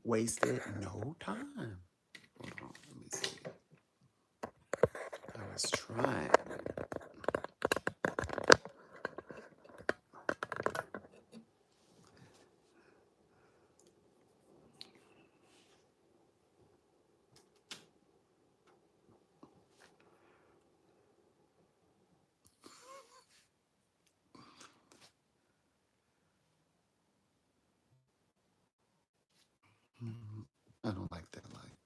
wasted no time. Hold on, let me see. I was trying. Mm, I don't like that light.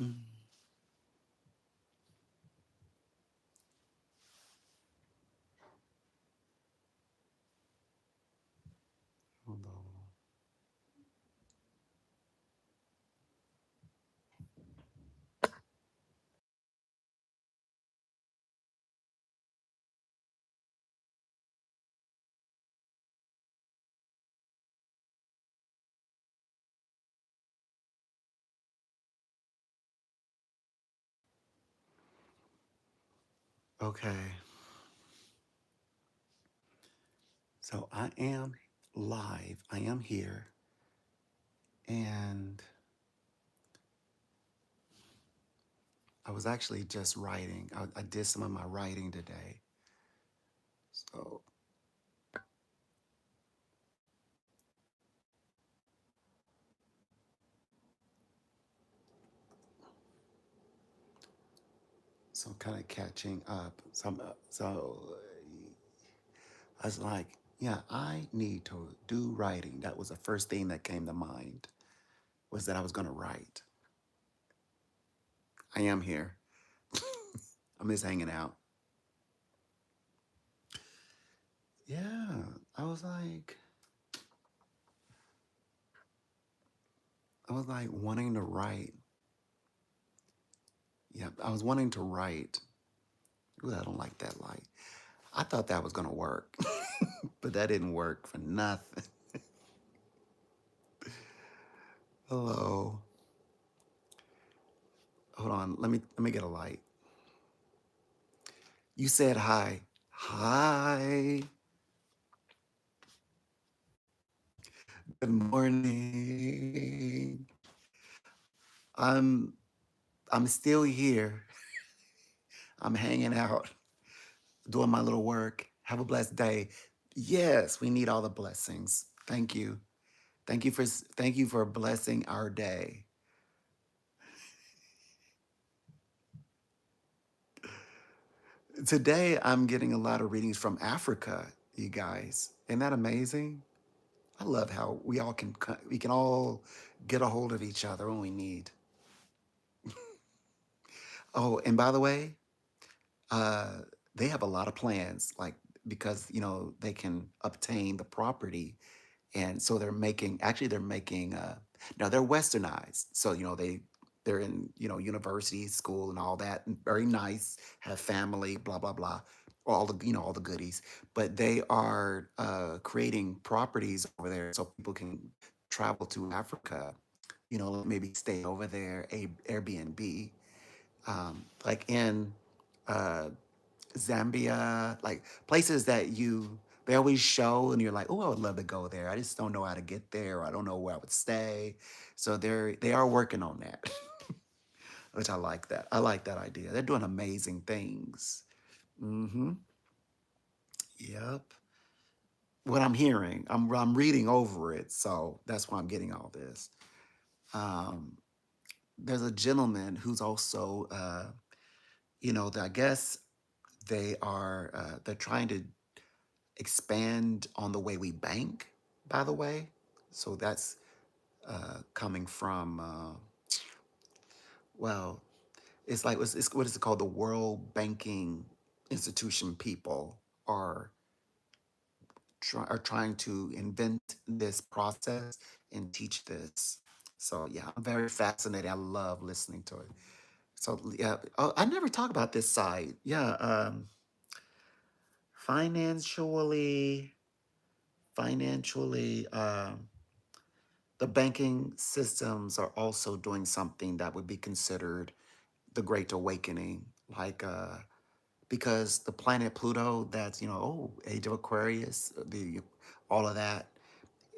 Mm, hold on. Okay, so I am live. I am here, and I was actually just writing. I did some of my writing today. So, so kind of catching up. I was like, yeah, I need to do writing. That was the first thing that came to mind was that I was going to write. I am here. I'm just hanging out. Yeah, I was like, wanting to write. Yeah, I was wanting to write. Ooh, I don't like that light. I thought that was going to work, but that didn't work for nothing. Hello. Hold on. Let me get a light. You said hi. Hi. Good morning. I'm I'm still here. I'm hanging out, doing my little work. Have a blessed day. Yes, we need all the blessings. Thank you. Thank you for blessing our day. Today I'm getting a lot of readings from Africa, you guys. Isn't that amazing? I love how we can all get a hold of each other when we need. Oh, and by the way, uh, they have a lot of plans, like because they can obtain the property, and so they're making. Now they're westernized, so they're in university, school, and all that, and very nice, have family, blah blah blah, all the all the goodies. But they are creating properties over there, so people can travel to Africa, maybe stay over there, a Airbnb, like in uh, Zambia, like places that they always show, and you're like, oh, I would love to go there. I just don't know how to get there. Or I don't know where I would stay. So they are working on that, which I like that. I like that idea. They're doing amazing things. Mm-hmm. Yep. What I'm hearing, I'm reading over it, so that's why I'm getting all this. Um, there's a gentleman who's also, I guess they're trying to expand on the way we bank, by the way. So that's coming from, well, what is it called? The World Banking Institution people are, are trying to invent this process and teach this. So yeah, I'm very fascinated. I love listening to it. So yeah, oh, I never talk about this side. Yeah, financially, financially. The banking systems are also doing something that would be considered the Great Awakening, like because the planet Pluto, that's Age of Aquarius, the all of that,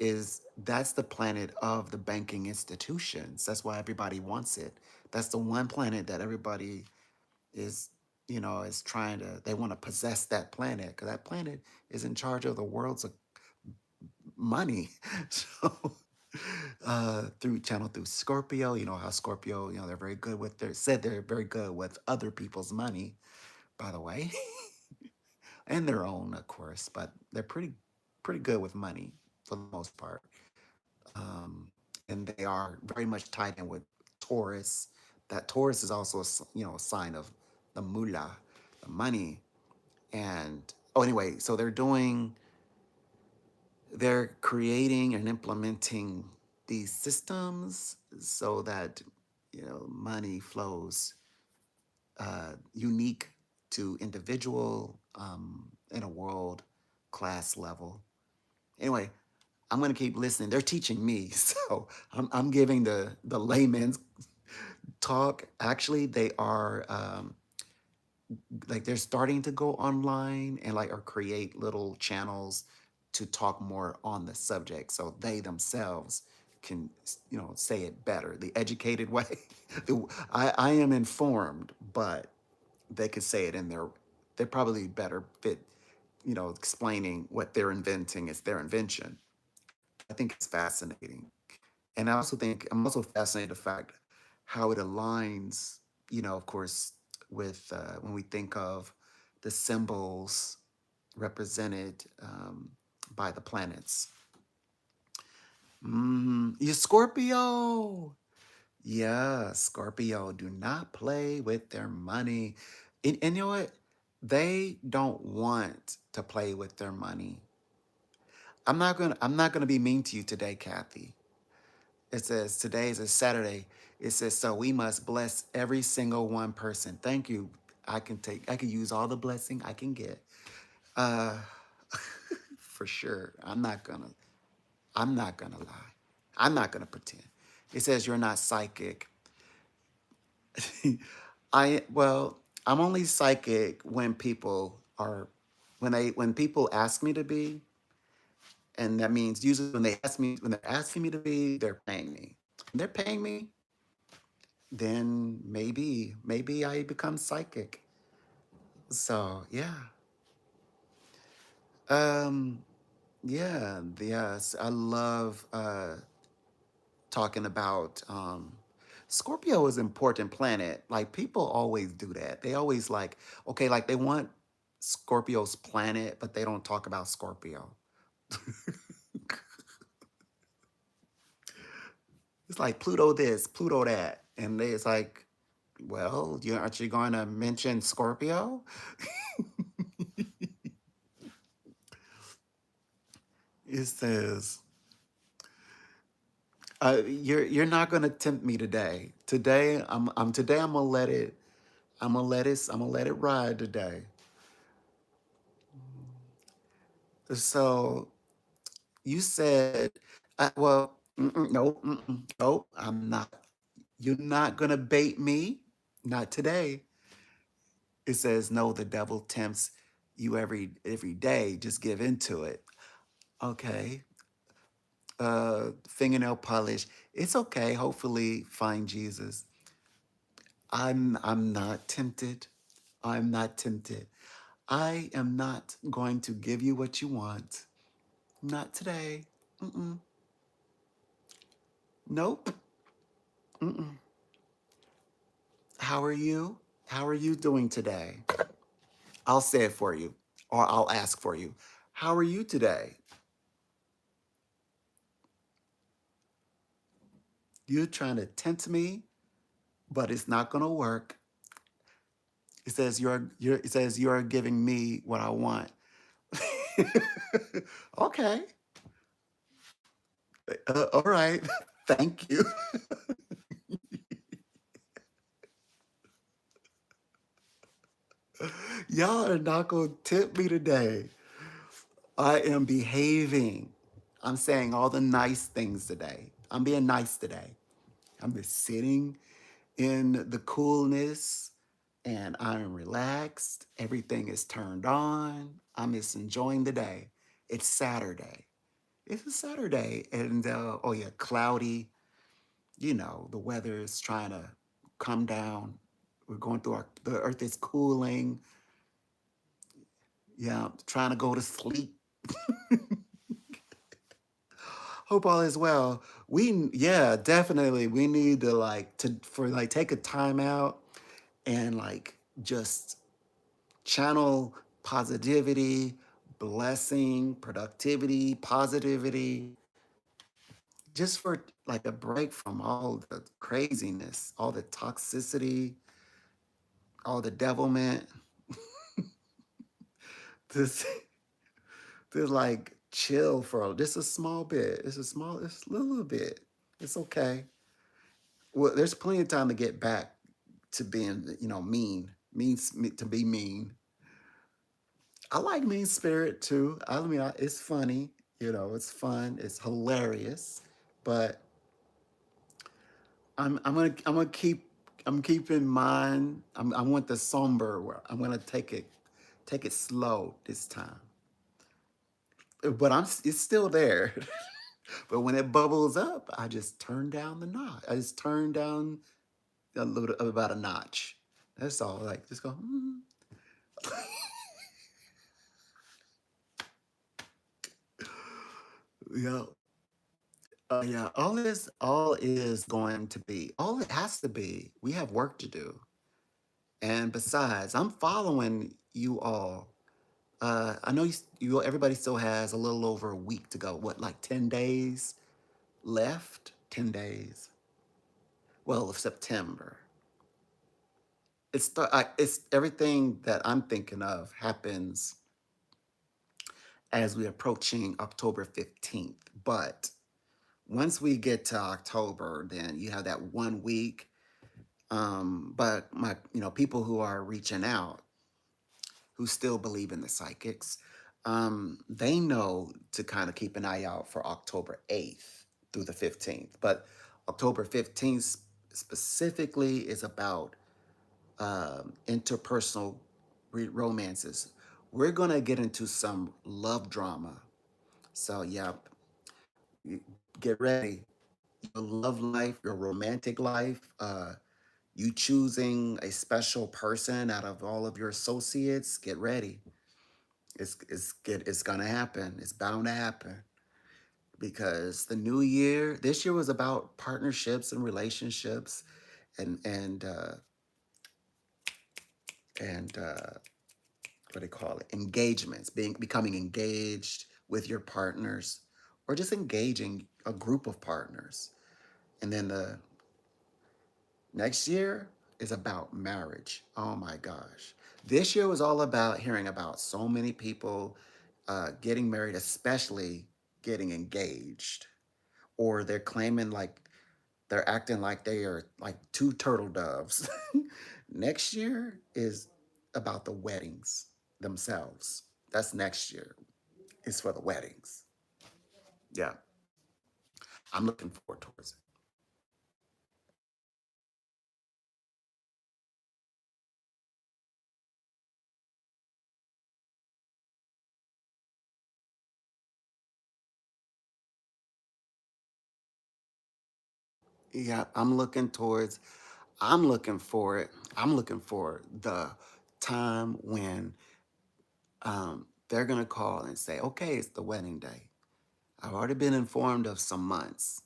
is that's the planet of the banking institutions. That's why everybody wants it. That's the one planet that everybody is, is trying to, they want to possess that planet because that planet is in charge of the world's money. So, through channel through Scorpio, you know how Scorpio, they're very good with their, said they're very good with other people's money, by the way, and their own, of course, but they're pretty good with money for the most part. Um, and they are very much tied in with Taurus. That Taurus is also a sign of the mullah, the money. And oh, anyway, so they're creating and implementing these systems so that money flows unique to individual in a world class level. Anyway, I'm going to keep listening. They're teaching me, so I'm giving the layman's talk. Actually, they are like they're starting to go online and like or create little channels to talk more on the subject, so they themselves can say it better, the educated way. I am informed, but they could say it in their. They're probably better fit, explaining what they're inventing is their invention. I think it's fascinating. And I also think I'm also fascinated the fact how it aligns, of course, with when we think of the symbols represented by the planets. You Scorpio. Yeah, Scorpio do not play with their money. And you know what? They don't want to play with their money. I'm not gonna be mean to you today, Kathy. It says today is a Saturday. It says so we must bless every single one person. Thank you. I can use all the blessing I can get. Uh for sure. I'm not gonna lie. I'm not gonna pretend. It says you're not psychic. I'm only psychic when people are when people ask me to be, and that means usually when they're asking me to be, they're paying me. When they're paying me, then maybe I become psychic. So yeah, um, yeah, yes, I love talking about Scorpio is an important planet. Like people always do that. They always like okay, like they want Scorpio's planet, but they don't talk about Scorpio. It's like Pluto this, Pluto that, and it's like, well, aren't you going to mention Scorpio? It says, you're not gonna tempt me today. Today I'm gonna let it. I'm gonna let it ride today. So you said, well, no, no, I'm not. You're not gonna bait me. Not today. It says no. The devil tempts you every day. Just give into it. Okay. Fingernail polish. It's okay. Hopefully, find Jesus. I'm not tempted. I'm not tempted. I am not going to give you what you want. Not today. Mm-mm. Nope. Mm-mm. How are you? How are you doing today? I'll say it for you, or I'll ask for you. How are you today? You're trying to tempt me, but it's not gonna work. It says you're giving me what I want. Okay. All right. Thank you. Y'all are not gonna tip me today. I am behaving. I'm saying all the nice things today. I'm being nice today. I'm just sitting in the coolness and I'm relaxed. Everything is turned on. I'm just enjoying the day. It's Saturday. It's a Saturday, and oh yeah, cloudy. You know, the weather is trying to come down. We're going through the earth is cooling. Yeah, trying to go to sleep. Hope all is well. Yeah, definitely. We need to for like take a time out and like just channel positivity, blessing, productivity, positivity, just for like a break from all the craziness, all the toxicity, all the devilment. Just, just like chill for just a small bit. It's a little bit. It's okay. Well, there's plenty of time to get back to being, to be mean. I like mean spirit too. I mean, it's funny, it's fun, it's hilarious, but I'm keeping mine. I want the somber. I'm gonna take it slow this time. But it's still there. But when it bubbles up, I just turn down the notch. I just turn down a little about a notch. That's all. Like just go. Yeah, yeah. All is going to be. All it has to be. We have work to do. And besides, I'm following you all. I know everybody still has a little over a week to go. What, like 10 days left? 10 days. Well, of September. It's everything that I'm thinking of happens as we're approaching October 15th. But once we get to October, then you have that 1 week. But people who are reaching out, who still believe in the psychics, they know to kind of keep an eye out for October 8th through the 15th. But October 15th specifically is about interpersonal romances. We're going to get into some love drama. So, yeah, get ready. Your love life, your romantic life, you choosing a special person out of all of your associates, get ready. It's gonna happen. It's bound to happen because the new year, this year was about partnerships and relationships, and what do they call it? Engagements, becoming engaged with your partners, or just engaging a group of partners. And then the next year is about marriage. Oh my gosh. This year was all about hearing about so many people getting married, especially getting engaged. Or they're claiming like they're acting like they are like two turtle doves. Next year is about the weddings themselves. That's next year. It's for the weddings. Yeah. I'm looking forward towards it. Yeah, I'm looking for it. I'm looking for the time when they're going to call and say, okay, it's the wedding day. I've already been informed of some months.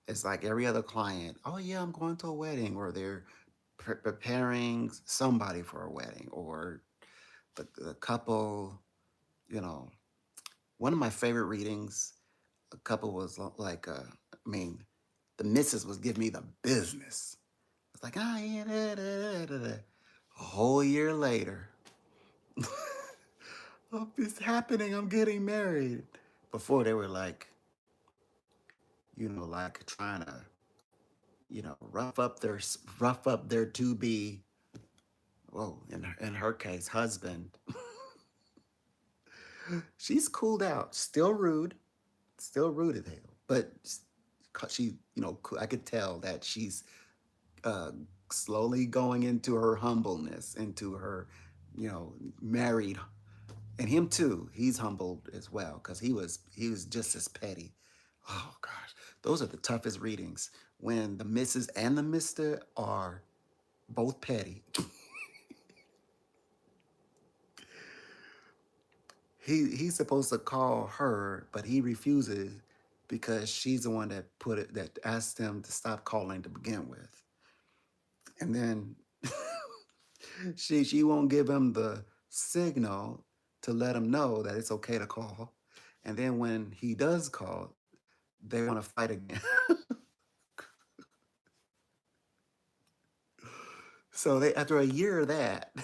It's like every other client, oh, yeah, I'm going to a wedding, or they're preparing somebody for a wedding, or the couple, you know. One of my favorite readings, a couple was like, I mean, the missus was giving me the business. It's like, ah, yeah, da, da, da, da, da. A whole year later, oh, it's happening. I'm getting married. Before they were like, like trying to, rough up their to be, well, in her case, husband. She's cooled out. Still rude as hell, but she, I could tell that she's uh, slowly going into her humbleness, into her, married. And him too, he's humbled as well because he was just as petty. Oh gosh, those are the toughest readings when the Mrs. and the Mister are both petty. He's supposed to call her, but he refuses because she's the one that put it that asked him to stop calling to begin with. And then she won't give him the signal to let him know that it's okay to call. And then when he does call, they want to fight again. So they after a year of that,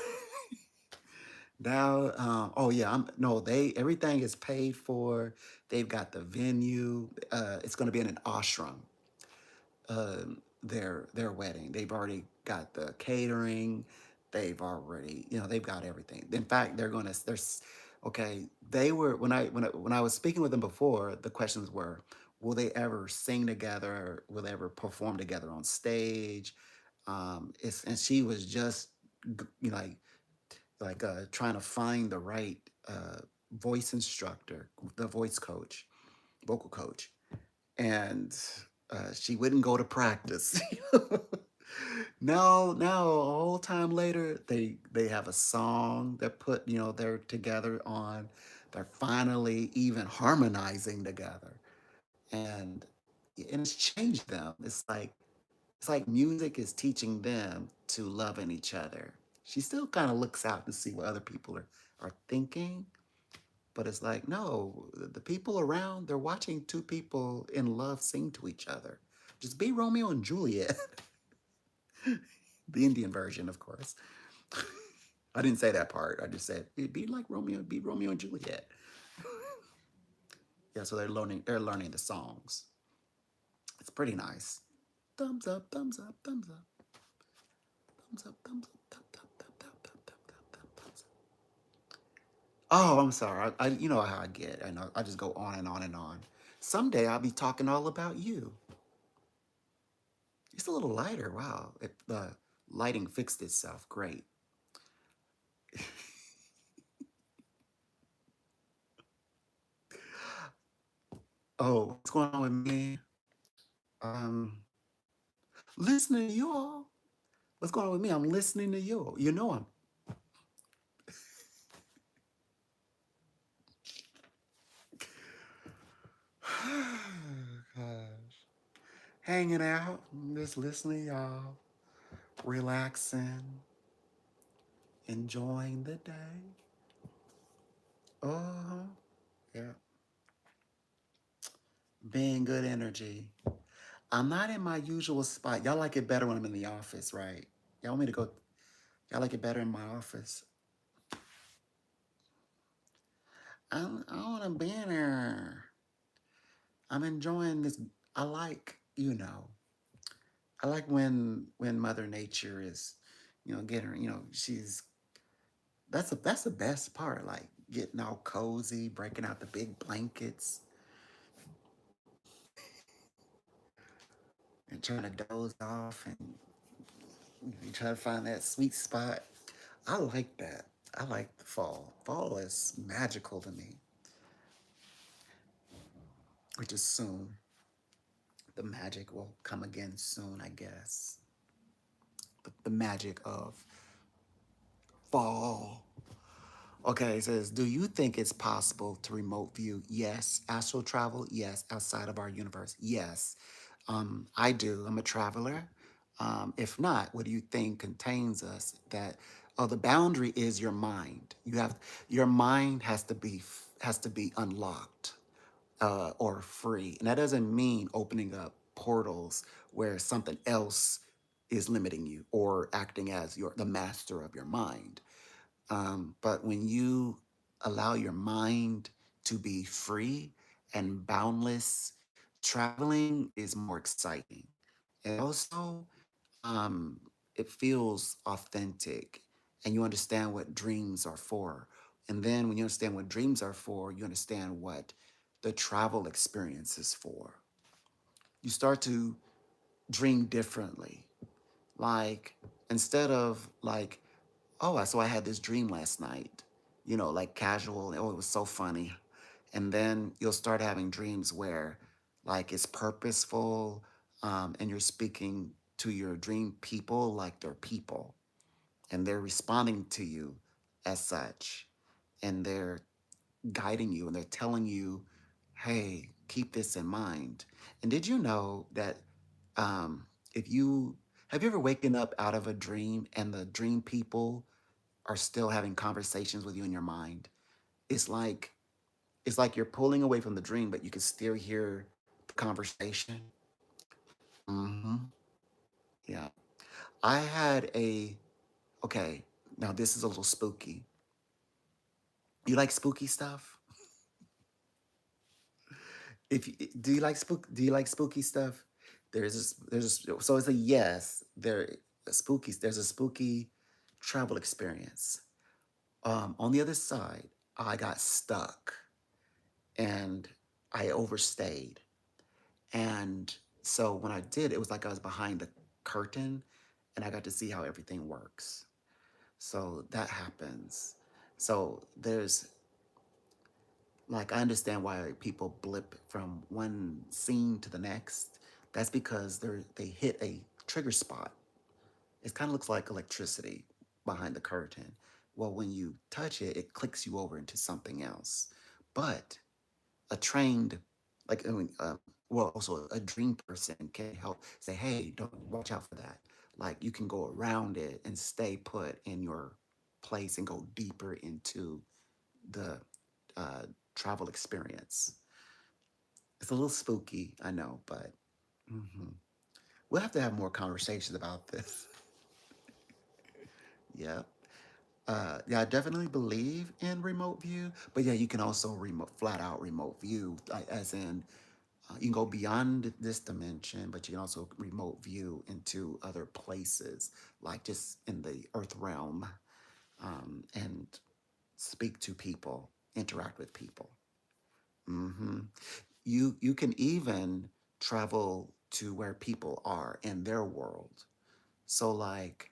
now oh yeah, I'm no, they everything is paid for. They've got the venue. It's going to be in an ashram. Their wedding. They've already got the catering. They've already, they've got everything. In fact, there's okay. They were when I was speaking with them before. The questions were, will they ever sing together? Will they ever perform together on stage? And she was just trying to find the right voice instructor, the voice coach, vocal coach, and she wouldn't go to practice. Now, a whole time later, they have a song that they're together on. They're finally even harmonizing together, and and it's changed them. It's like music is teaching them to love in each other. She still kind of looks out to see what other people are thinking, but it's like, no, the people around, they're watching two people in love sing to each other. Just be Romeo and Juliet. The Indian version, of course. I didn't say that part. I just said be Romeo and Juliet. Yeah, so they're learning the songs. It's pretty nice. Thumbs up, thumbs up, thumbs up, thumbs up, thumbs up, thumbs up, thumbs up, thumbs up, thumbs up. Oh, I'm sorry. You know how I get. I know. I just go on and on and on. Someday I'll be talking all about you. It's a little lighter. Wow. The lighting fixed itself. Great. Oh, what's going on with me? Um, listening to you all. What's going on with me? I'm listening to you. You know I'm gosh. Hanging out, just listening to y'all, relaxing, enjoying the day. Oh, yeah. Being good energy. I'm not in my usual spot. Y'all like it better when I'm in the office, right? Y'all want me to go? Y'all like it better in my office? I want to be in there. I'm enjoying this. I like, I like when Mother Nature is, getting her. She's that's the best part. Like getting all cozy, breaking out the big blankets, and trying to doze off, and you try to find that sweet spot. I like that. I like the fall. Fall is magical to me, which is soon. The magic will come again soon, I guess. The magic of fall. Okay, it says, do you think it's possible to remote view? Yes. Astral travel? Yes. Outside of our universe? Yes. I do. I'm a traveler. If not, what do you think contains us? The boundary is your mind. Your mind has to be unlocked or free, and that doesn't mean opening up portals where something else is limiting you or acting as the master of your mind. But when you allow your mind to be free and boundless, traveling is more exciting. And also, um, it feels authentic and you understand what dreams are for. And then when you understand what dreams are for, you understand what the travel experience is for. You start to dream differently. Like, instead of like, oh, so I had this dream last night. like casual. Oh, it was so funny. And then you'll start having dreams where, like, it's purposeful, and you're speaking to your dream people like they're people, and they're responding to you as such, and they're guiding you and they're telling you, hey, keep this in mind. And did you know that if you have you ever waken up out of a dream and the dream people are still having conversations with you in your mind? It's like you're pulling away from the dream, but you can still hear the conversation. Mm-hmm. Yeah. I had a okay. Now this is a little spooky. You like spooky stuff? If you, do you like spooky stuff? So it's a yes. There's a spooky travel experience. On the other side, I got stuck and I overstayed. And so when I did, it was like I was behind the curtain and I got to see how everything works. So that happens. So there's like, I understand why people blip from one scene to the next. That's because they hit a trigger spot. It kind of looks like electricity behind the curtain. Well, when you touch it, it clicks you over into something else. But a trained, like, well, also a dream person can help say, hey, don't watch out for that. Like, you can go around it and stay put in your place and go deeper into the uh, travel experience. It's a little spooky, I know, but mhm. We'll have to have more conversations about this. Yeah. Yeah, I definitely believe in remote view, but yeah, you can also flat out remote view, like, as in you can go beyond this dimension, but you can also remote view into other places, like just in the earth realm, and speak to people, interact with people. Hmm. You can even travel to where people are in their world. So like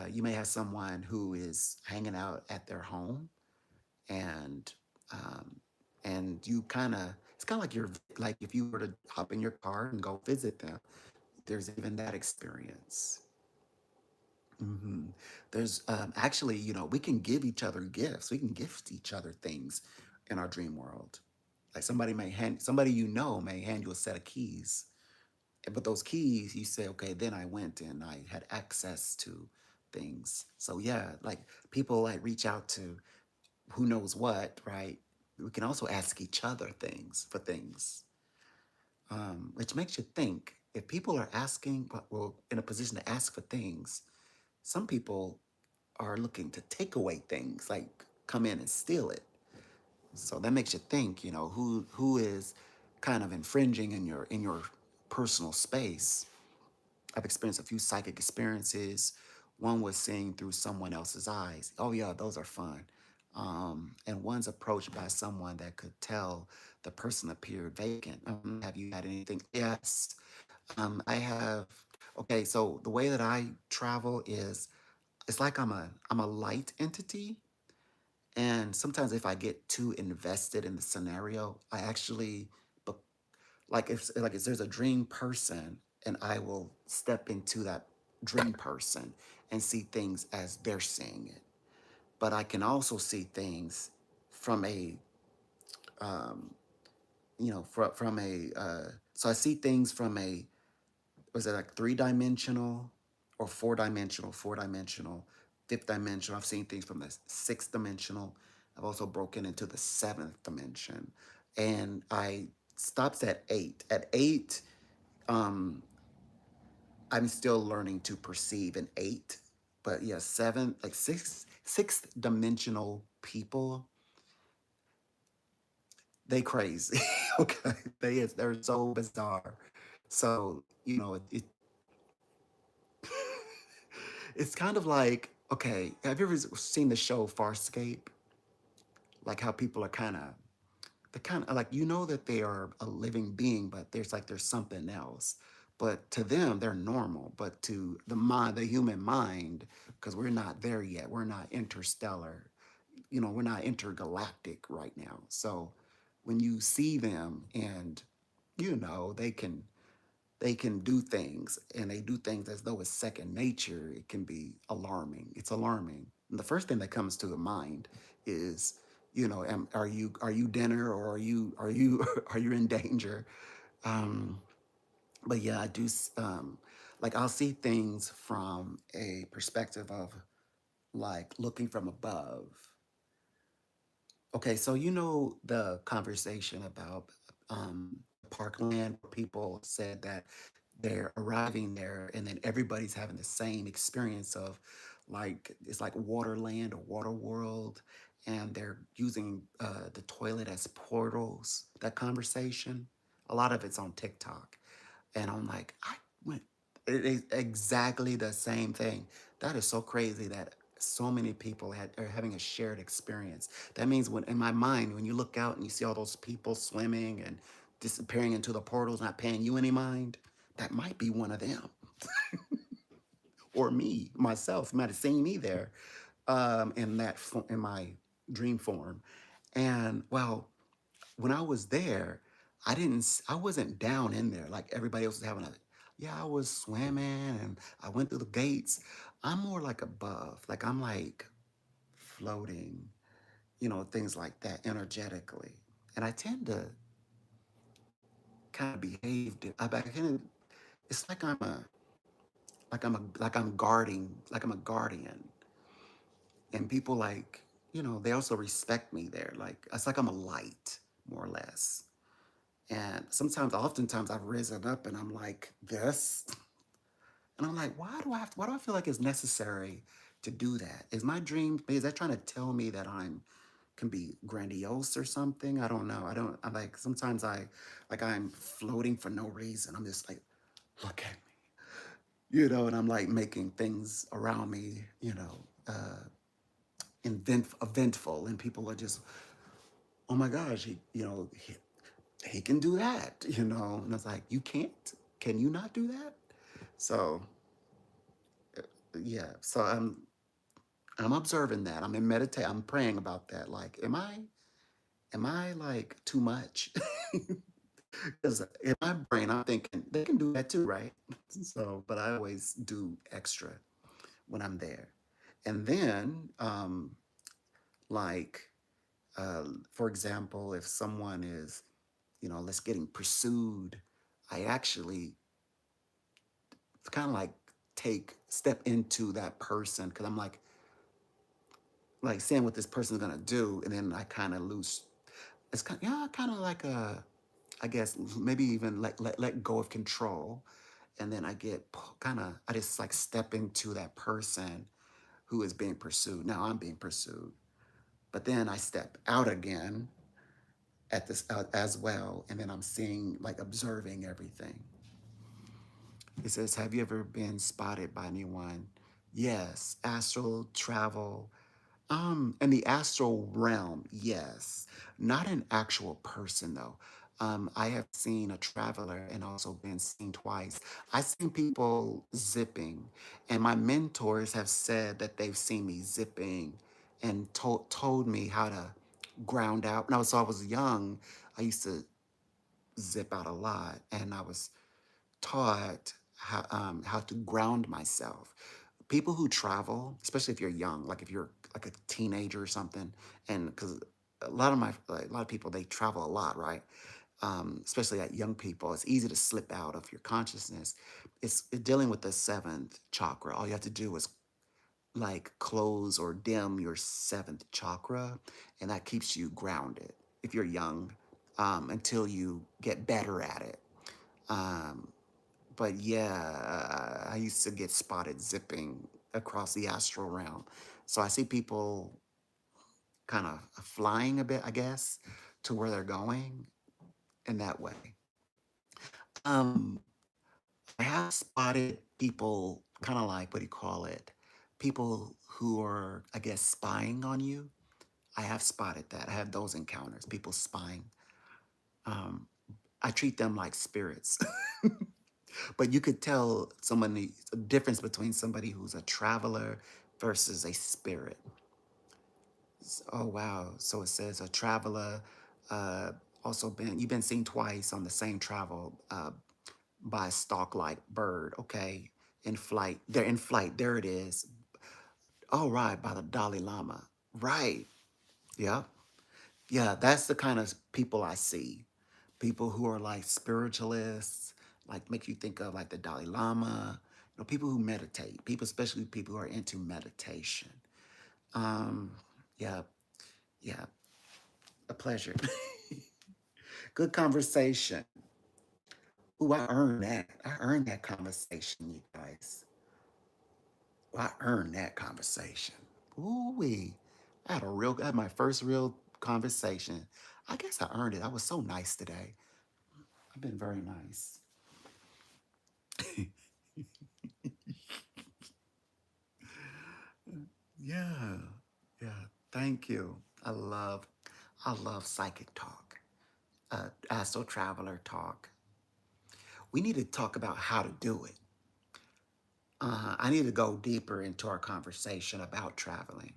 you may have someone who is hanging out at their home, and um, you kind of it's kind of like you're like if you were to hop in your car and go visit them. There's even that experience. Hmm. There's actually, we can give each other gifts. We can gift each other things in our dream world. Like somebody may hand you a set of keys. But those keys, you say, okay, then I went and I had access to things. So yeah, like people like reach out to who knows what, right? We can also ask each other things for things, which makes you think if people are asking, well, in a position to ask for things, some people are looking to take away things, like come in and steal it. So that makes you think, who is kind of infringing in your personal space. I've experienced a few psychic experiences. One was seeing through someone else's eyes. Oh yeah, those are fun. And one's approached by someone that could tell the person appeared vacant. Have you had anything? Yes, I have. Okay, so the way that I travel is it's like I'm a light entity, and sometimes if I get too invested in the scenario, I actually like if there's a dream person, and I will step into that dream person and see things as they're seeing it. But I can also see things from a um, from a so I see things from a was it like three-dimensional or four-dimensional, fifth dimensional. I've seen things from the sixth dimensional. I've also broken into the seventh dimension, and I stops at eight. At eight, um, I'm still learning to perceive an eight, but yeah, seven, like sixth dimensional people, they crazy. Okay, they're so bizarre. So it's kind of like, okay, have you ever seen the show Farscape? Like how people are kind of like, that they are a living being, but there's something else. But to them, they're normal. But to the human mind, because we're not there yet, we're not interstellar. we're not intergalactic right now. So when you see them and they can do things, and they do things as though it's second nature, it can be alarming. It's alarming. And the first thing that comes to the mind is, are you dinner, or are you are you in danger? Um, but yeah, I do. Like, I'll see things from a perspective of, like, looking from above. Okay, so the conversation about the parkland, where people said that they're arriving there and then everybody's having the same experience of, like, it's like Waterland or Water World, and they're using the toilet as portals. That conversation, a lot of it's on TikTok, and I'm like, I went, it is exactly the same thing. That is so crazy that so many people are having a shared experience. That means, when in my mind, when you look out and you see all those people swimming and disappearing into the portals, not paying you any mind, that might be one of them, or me, myself. Might have seen me there, in my dream form. And, well, when I was there, I wasn't down in there like everybody else was having a. Yeah, I was swimming and I went through the gates. I'm more like above, like I'm like floating, things like that energetically. And I tend to kind of behave. It's like I'm guarding, like I'm a guardian, and people, like, they also respect me there. Like, it's like I'm a light, more or less. And oftentimes I've risen up and I'm like this. And I'm like, why do I feel like it's necessary to do that? Is that trying to tell me that can be grandiose or something? I don't know. I like, sometimes I'm floating for no reason. I'm just like, look at me, and I'm like making things around me, eventful, and people are just, oh my gosh, he can do that, and it's like, you can't? Can you not do that? So, yeah, so I'm observing that. I'm praying about that. Like, am I like too much? Because in my brain, I'm thinking they can do that too, right? So, but I always do extra when I'm there. And then, like, for example, if someone is, let's getting pursued, I actually kind of like step into that person, because I'm like seeing what this person's gonna do, and then I kind of lose. It's kind of like I guess maybe even let go of control, and then I just like step into that person who is being pursued. Now I'm being pursued, but then I step out again as well, and then I'm seeing, like, observing everything. It says, have you ever been spotted by anyone? Yes, astral travel. In the astral realm, yes. Not an actual person, though. I have seen a traveler and also been seen twice. I've seen people zipping, and my mentors have said that they've seen me zipping and told me how to ground out. Now, so I was young, I used to zip out a lot, and I was taught how to ground myself. People who travel, especially if you're young, like if you're like a teenager or something, and because a lot of people, they travel a lot, right? Especially at young people, it's easy to slip out of your consciousness. It's dealing with the seventh chakra. All you have to do is, like, close or dim your seventh chakra, and that keeps you grounded if you're young, until you get better at it. Um, but yeah, I used to get spotted zipping across the astral realm. So I see people kind of flying a bit, I guess, to where they're going in that way. Um, I have spotted people kind of like, what do you call it? People who are, I guess, spying on you. I have spotted that. I have those encounters, people spying. Um, I treat them like spirits. But you could tell a difference between somebody who's a traveler versus a spirit. Oh wow. So it says a traveler, uh, also been you've been seen twice on the same travel by a stalk-like bird. Okay, in flight. They're in flight. There it is. All right, by the Dalai Lama. Right. Yep. Yeah, that's the kind of people I see. People who are like spiritualists, like make you think of like the Dalai Lama, people who meditate, people, especially people who are into meditation. Um, yeah, yeah, a pleasure. Good conversation. Ooh, I earned that. I earned that conversation, you guys. Well, I earned that conversation. Ooh wee. I had my first real conversation. I guess I earned it. I was so nice today. I've been very nice. Yeah. Yeah. Thank you. I love psychic talk. Astro traveler talk. We need to talk about how to do it. I need to go deeper into our conversation about traveling.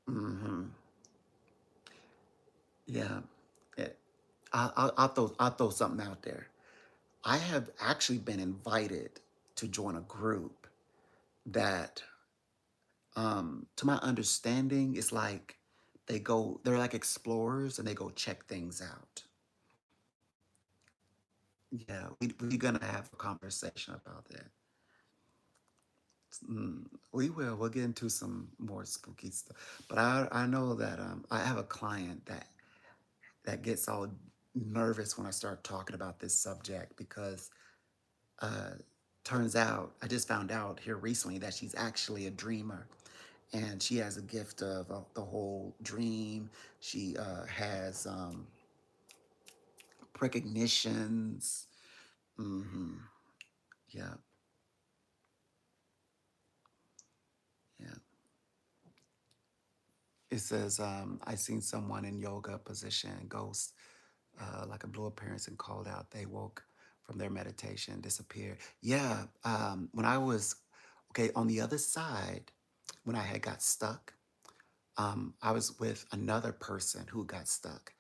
Hmm. Yeah. It, I'll throw something out there. I have actually been invited to join a group that, to my understanding, is like they're like explorers and they go check things out. Yeah, we're gonna have a conversation about that. We will. We'll get into some more spooky stuff. But I know that I have a client that gets all nervous when I start talking about this subject because uh, turns out I just found out here recently that she's actually a dreamer and she has a gift of the whole dream. She has precognitions. Hmm. Yeah, yeah. It says, I seen someone in yoga position, ghost, like a blue appearance and called out. They woke from their meditation, disappeared. Yeah, when I was, okay, on the other side, when I had got stuck, I was with another person who got stuck.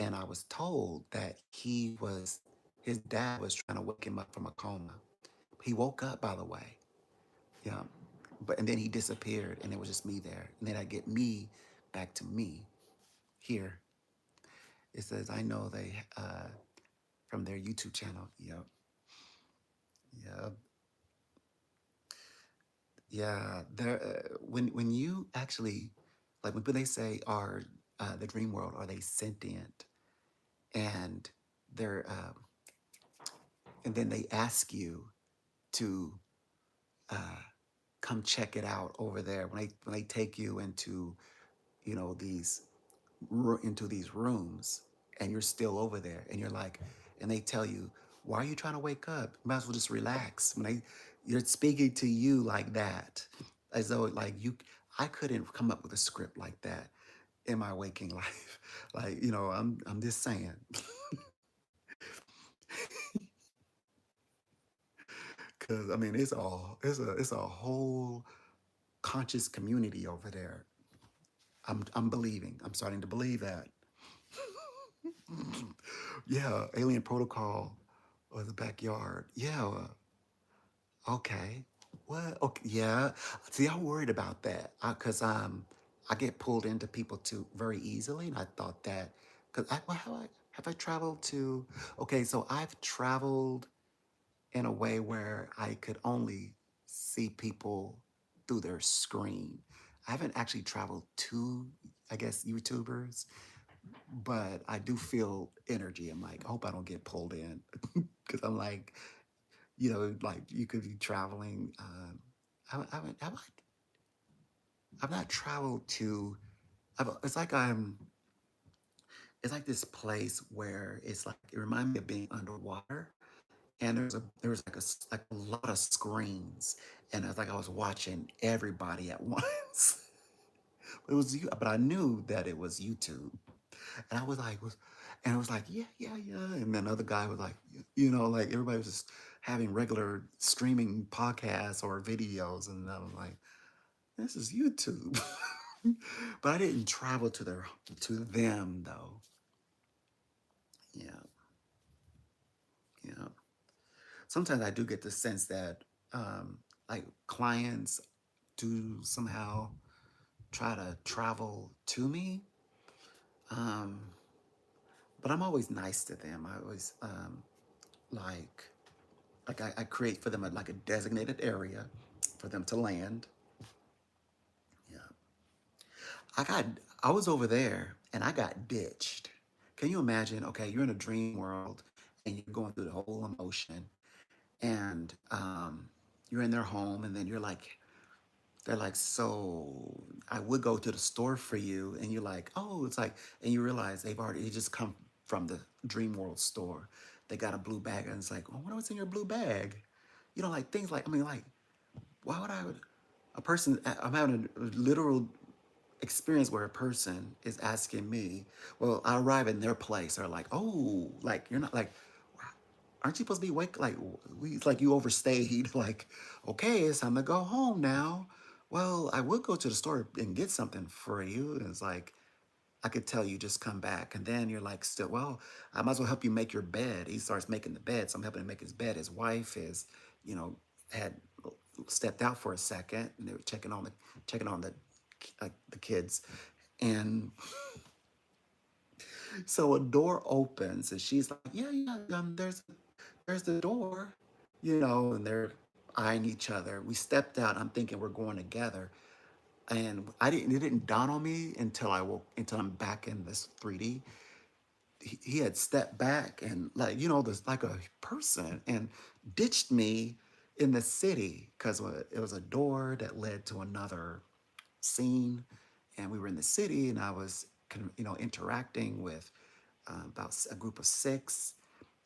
And I was told that his dad was trying to wake him up from a coma. He woke up, by the way. Yeah. And then he disappeared and it was just me there. And then I get me back to me here. It says, I know they, from their YouTube channel. Yep. Yep. Yeah. When you actually, like when they say, are the dream world, are they sentient? And they're, and then they ask you to uh, come check it out over there when they take you into these into these rooms and you're still over there and you're like and they tell you, why are you trying to wake up? You might as well just relax. When you're speaking to you like that, as though like you I couldn't come up with a script like that in my waking life. Like, I'm just saying. Cause I mean it's a whole conscious community over there. I'm believing. I'm starting to believe that. Yeah, Alien Protocol or the backyard. Yeah. Okay. What? Okay. Yeah. See, I'm worried about that because I get pulled into people too very easily, and I thought that because well, have I traveled to? Okay, so I've traveled in a way where I could only see people through their screen. I haven't actually traveled to, I guess, YouTubers, but I do feel energy. I'm like, I hope I don't get pulled in because I'm like, like you could be traveling. I've not traveled to. It's like this place where it's like it reminds me of being underwater, and there was like like a lot of screens, and it's like I was watching everybody at once. It was you, but I knew that it was YouTube. And I was like, and it was like, yeah, yeah, yeah. And then another guy was like, like everybody was just having regular streaming podcasts or videos. And I was like, this is YouTube. But I didn't travel to them though. Yeah, yeah. Sometimes I do get the sense that like clients do somehow try to travel to me, um, but I'm always nice to them. I always like I create for them like a designated area for them to land. Yeah, I got I was over there and I got ditched. Can you imagine? Okay, you're in a dream world and you're going through the whole emotion, and you're in their home, and then you're like, they're like, so I would go to the store for you, and you're like, oh, it's like, and you realize you just come from the dream world store. They got a blue bag, and it's like, oh, what's in your blue bag? You know, like things like, I mean, like, why would I? A person, I'm having a literal experience where a person is asking me, well, I arrive in their place, they're like, oh, like you're not like, aren't you supposed to be awake? Like it's like you overstayed. Like, okay, it's time to go home now. Well, I would go to the store and get something for you. And it's like, I could tell you just come back. And then you're like, still, well, I might as well help you make your bed. He starts making the bed. So I'm helping him make his bed. His wife is, you know, had stepped out for a second, and they were checking on the kids. And so a door opens and she's like, yeah, yeah, there's the door, and they're eyeing each other. We stepped out. I'm thinking we're going together. And it didn't dawn on me until I'm back in this 3D. He had stepped back and like, there's like a person and ditched me in the city because it was a door that led to another scene. And we were in the city and I was, interacting with about a group of six.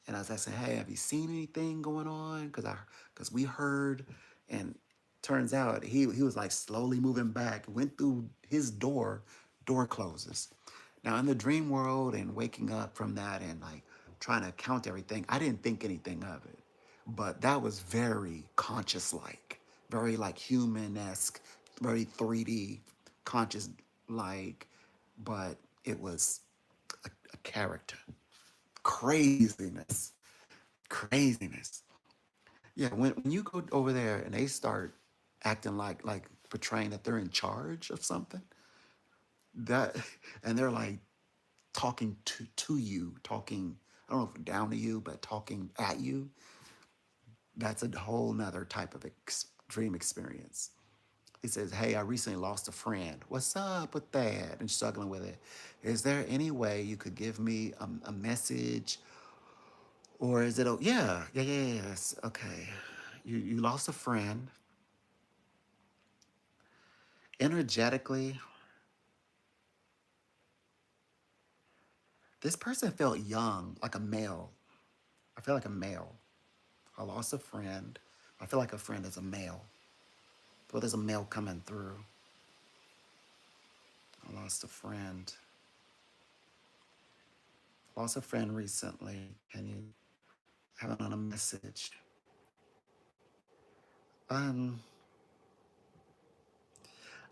And as I said, hey, have you seen anything going on? Because we heard, and turns out he was like slowly moving back, went through his door closes. Now in the dream world and waking up from that and like trying to count everything, I didn't think anything of it. But that was very conscious like, very like human-esque, very 3D conscious like, but it was a character. Craziness. Craziness. Yeah, when you go over there and they start acting like portraying that they're in charge of something, that and they're like talking to you, talking, I don't know if down to you, but talking at you, that's a whole nother type of dream experience. He says, hey, I recently lost a friend. What's up with that? And struggling with it. Is there any way you could give me a message? Or is it, oh, yeah, yeah, yeah, yeah, yes, okay. You lost a friend. Energetically, this person felt young, like a male. I feel like a male. I lost a friend. I feel like a friend is a male. Well, there's a male coming through. I lost a friend. Lost a friend recently. Can you have on a message? Um,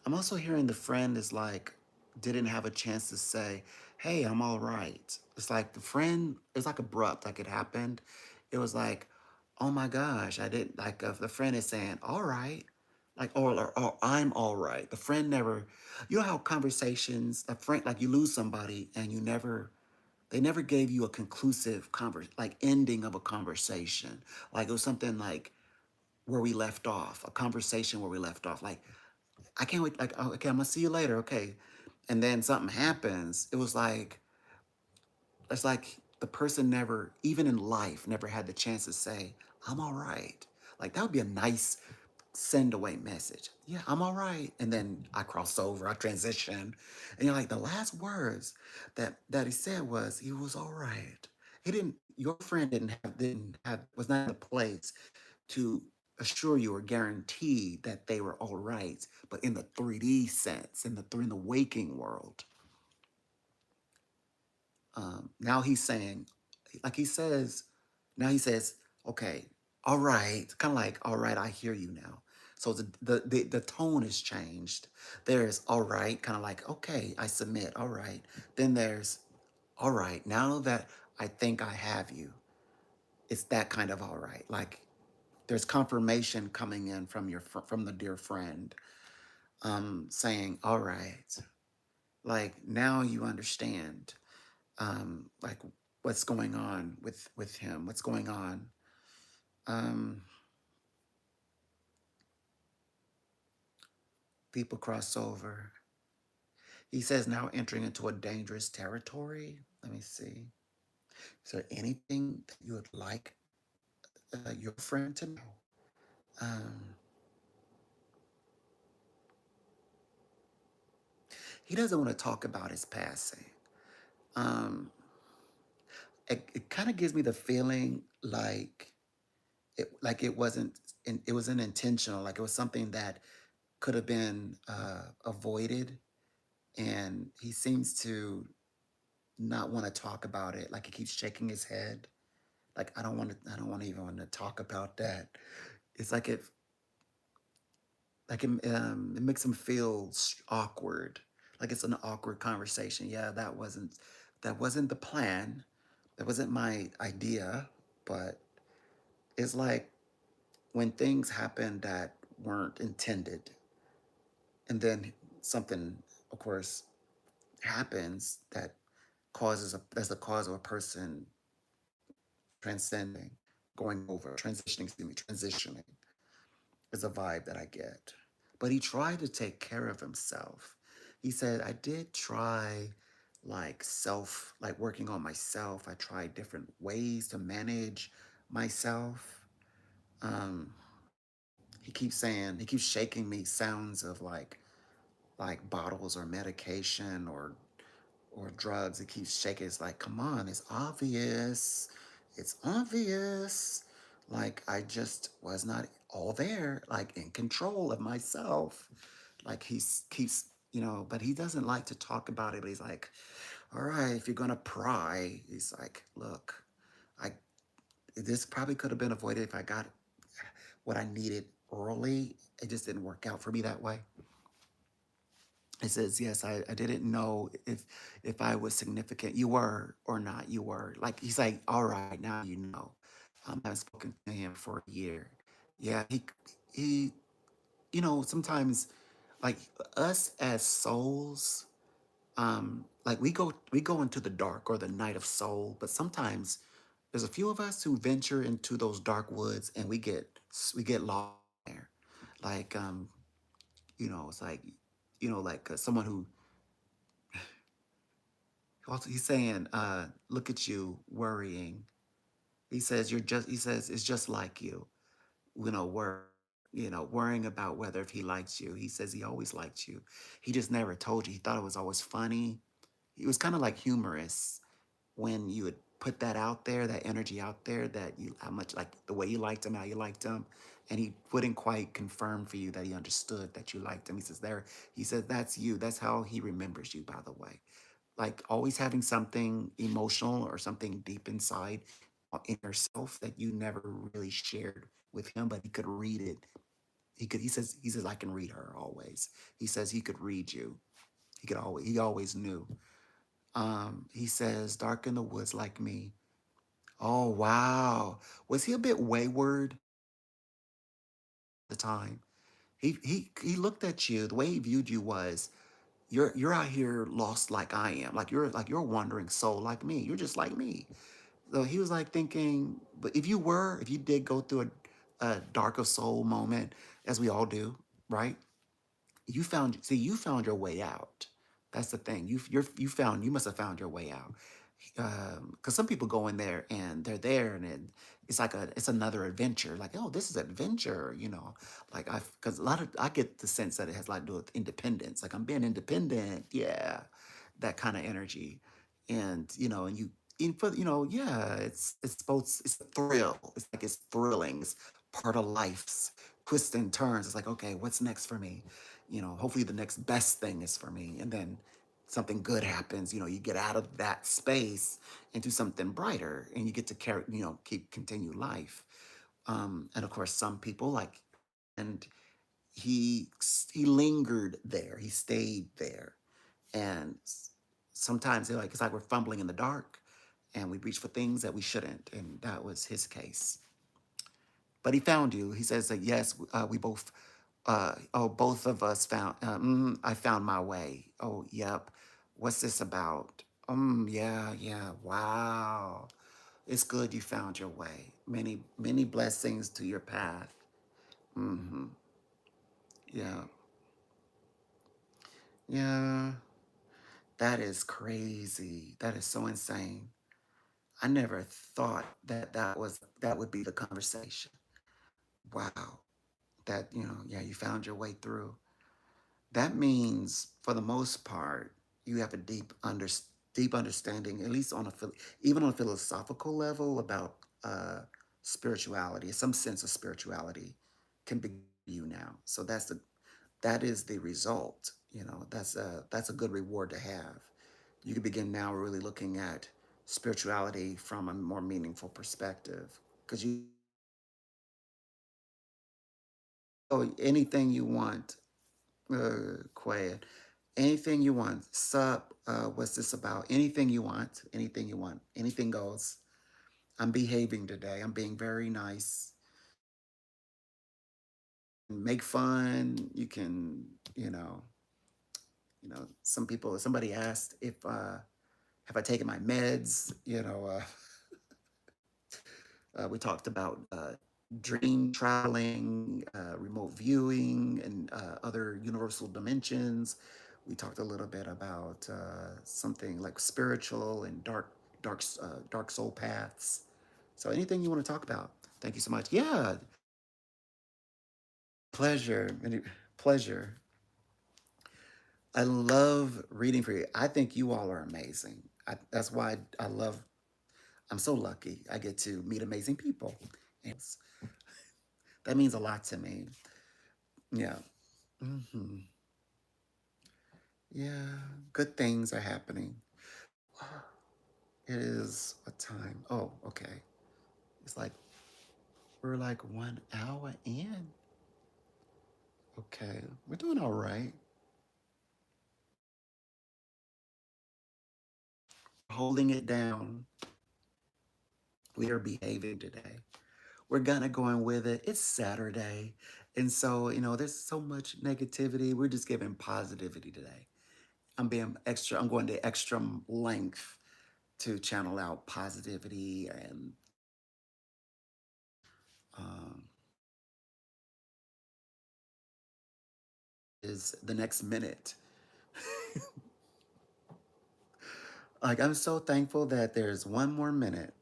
I'm also hearing the friend is like, didn't have a chance to say, hey, I'm all right. It's like the friend, it's like abrupt, like it happened. It was like, oh my gosh, I didn't, like if the friend is saying, all right, like, or I'm all right. The friend never, you know how conversations, a friend, like you lose somebody and they never gave you a conclusive like ending of a conversation. Like it was something like where we left off, a conversation where we left off. Like, I can't wait. Like, oh, okay, I'm gonna see you later. Okay. And then something happens. It's like the person never, even in life, never had the chance to say, I'm all right. Like, that would be a nice send away message. Yeah, I'm all right. And then I cross over, I transition. And you're like, the last words that he said was, he was all right. Your friend was not in a place to assure you or guarantee that they were all right, but in the 3D sense, in the waking world, now he's saying, like he says, now he says, okay, all right, kind of like, all right, I hear you now. So the tone is changed. There's all right, kind of like, okay, I submit, all right. Then there's all right, now that I think I have you, it's that kind of all right. Like there's confirmation coming in from from the dear friend, saying, all right, like now you understand, like what's going on with him, what's going on. Um, People cross over. He says now entering into a dangerous territory. Let me see. Is there anything that you would like your friend to know? Um, he doesn't want to talk about his passing. Um, it kind of gives me the feeling like it wasn't, it wasn't intentional. Like it was something that could have been avoided, and he seems to not want to talk about it. Like he keeps shaking his head. Like I don't want to even want to talk about that. It's it makes him feel awkward, like it's an awkward conversation. Yeah, that wasn't the plan, that wasn't my idea, but it's like when things happen that weren't intended, and then something, of course, happens that that's the cause of a person transcending, going over, transitioning, excuse me, transitioning is a vibe that I get. But he tried to take care of himself. He said, I did try like working on myself. I tried different ways to manage myself. Um, he keeps shaking me sounds of like bottles or medication or drugs. It keeps shaking. It's like, come on, it's obvious. It's obvious. Like I just was not all there, like in control of myself. Like keeps, but he doesn't like to talk about it. But he's like, all right, if you're gonna pry, he's like, look, I this probably could have been avoided if I got what I needed early. It just didn't work out for me that way. It says, yes, I didn't know if I was significant. You were or not, you were. Like he's like, all right, now you know. I haven't spoken to him for a year. Yeah, he sometimes like us as souls, like we go into the dark or the night of soul, but sometimes there's a few of us who venture into those dark woods and we get lost there. Like it's like someone who also, he's saying, look at you worrying. He says, it's just like you know, wor- worrying about whether if he likes you. He says he always liked you. He just never told you. He thought it was always funny. He was kind of like humorous when you would put that out there, that energy out there, that you, how much, like the way you liked him, how you liked him. And he wouldn't quite confirm for you that he understood that you liked him. He says, that's you. That's how he remembers you, by the way, like always having something emotional or something deep inside in yourself that you never really shared with him, but he could read it. He says I can read her always. He says he could read you. He always knew. He says dark in the woods like me. Oh wow. Was he a bit wayward at the time? He looked at you, the way he viewed you was you're out here lost like I am. Like you're a wandering soul like me. You're just like me. So he was like thinking, but if you did go through a darker soul moment, as we all do, right? You found your way out. That's the thing. You must have found your way out. Because some people go in there and they're there and it's like it's another adventure. Like, oh, this is adventure, like because I get the sense that it has a lot to do with independence. Like I'm being independent, yeah, that kind of energy. And and yeah, it's both, it's a thrill. It's like it's thrilling. It's part of life's twists and turns. It's like, okay, what's next for me? Hopefully the next best thing is for me. And then something good happens, you get out of that space into something brighter and you get to carry, continue life. And of course, some people like, and he lingered there. He stayed there, and sometimes it's like we're fumbling in the dark, and we reach for things that we shouldn't, and that was his case. But he found you. He says that yes, we both, both of us found. I found my way. Oh, yep. What's this about? Yeah, yeah. Wow. It's good you found your way. Many, many blessings to your path. Hmm. Yeah, yeah. That is crazy. That is so insane. I never thought that that would be the conversation. Wow. That yeah, you found your way through. That means, for the most part, you have a deep understanding, at least even on a philosophical level, about spirituality. Some sense of spirituality can be you now. So that is the result. That's a good reward to have. You can begin now really looking at spirituality from a more meaningful perspective, because you anything you want, quiet. Anything you want. Sup, what's this about? Anything you want. Anything you want. Anything goes. I'm behaving today. I'm being very nice. Make fun. You can, somebody asked if have I taken my meds? We talked about dream traveling, remote viewing, and other universal dimensions. We talked a little bit about something like spiritual and dark soul paths. So anything you want to talk about? Thank you so much. Yeah, pleasure. Pleasure. I love reading for you. I think you all are amazing. That's why I love. I'm so lucky. I get to meet amazing people. That means a lot to me. Yeah. Hmm. Yeah. Good things are happening. It is what time? Oh, okay. It's like we're like 1 hour in. Okay. We're doing all right. Holding it down. We are behaving today. We're gonna go in with it. It's Saturday. And so, there's so much negativity. We're just giving positivity today. I'm going to extra length to channel out positivity and um, is the next minute. Like, I'm so thankful that there's one more minute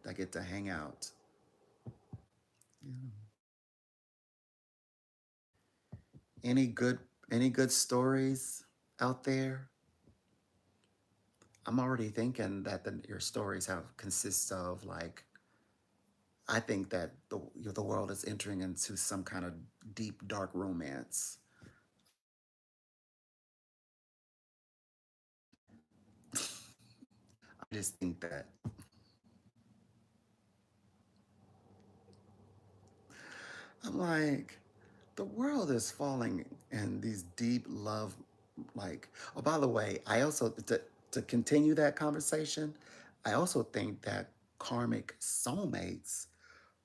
I get to hang out. Yeah. Any good, any good stories out there? I'm already thinking that your stories have consists of like, I think that the world is entering into some kind of deep, dark romance. I just think that I'm like, the world is falling in these deep love. Like, oh, by the way, I also, to continue that conversation, I also think that karmic soulmates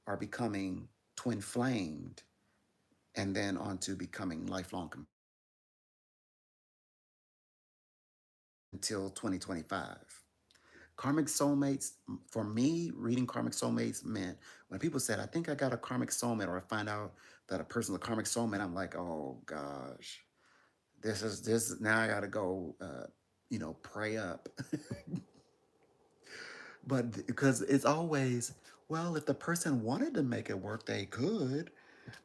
are becoming twin flamed and then onto becoming lifelong until 2025. Karmic soulmates, for me, reading karmic soulmates meant when people said, I think I got a karmic soulmate, or I find out that a person's a karmic soulmate, I'm like, oh gosh, this now I gotta go, pray up. But because it's always, well, if the person wanted to make it work, they could,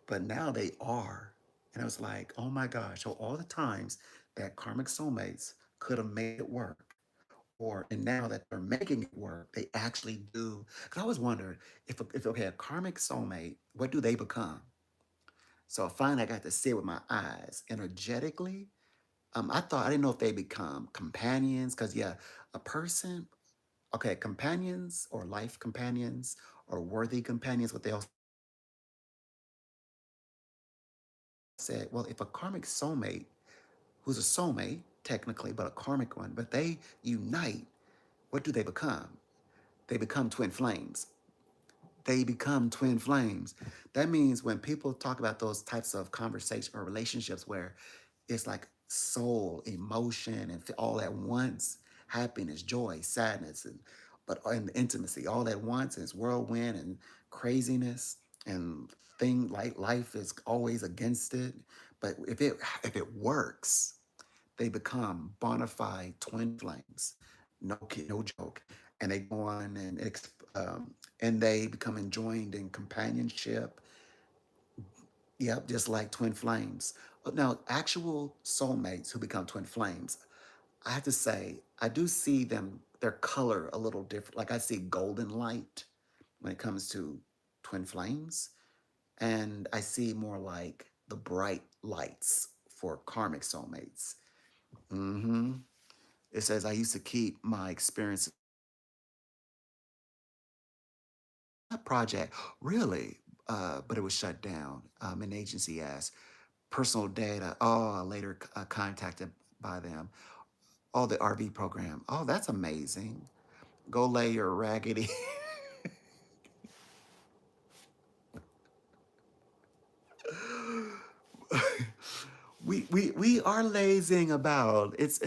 but now they are. And I was like, oh my gosh. So all the times that karmic soulmates could have made it work, and now that they're making it work, they actually do. Because I always wondered if okay, a karmic soulmate, what do they become? So finally, I got to see it with my eyes, energetically. I didn't know if they become companions, because yeah, a person, okay, companions or life companions or worthy companions, what they also said, well, if a karmic soulmate, who's a soulmate technically, but a karmic one, but they unite, what do they become? They become twin flames. They become twin flames. That means when people talk about those types of conversation or relationships where it's like soul, emotion, and all at once, happiness, joy, sadness, and intimacy all at once, and it's whirlwind and craziness and thing like life is always against it. But if it works, they become bona fide twin flames. No joke. And they go on and they become enjoined in companionship. Yep, just like twin flames. Now, actual soulmates who become twin flames, I have to say, I do see them, their color a little different. Like I see golden light when it comes to twin flames, and I see more like the bright lights for karmic soulmates. Hmm. It says, I used to keep my experience project, really, but it was shut down. An agency asked. Personal data, oh, later contacted by them. Oh, the RV program. Oh, that's amazing. Go lay your raggedy. We are lazing about. It's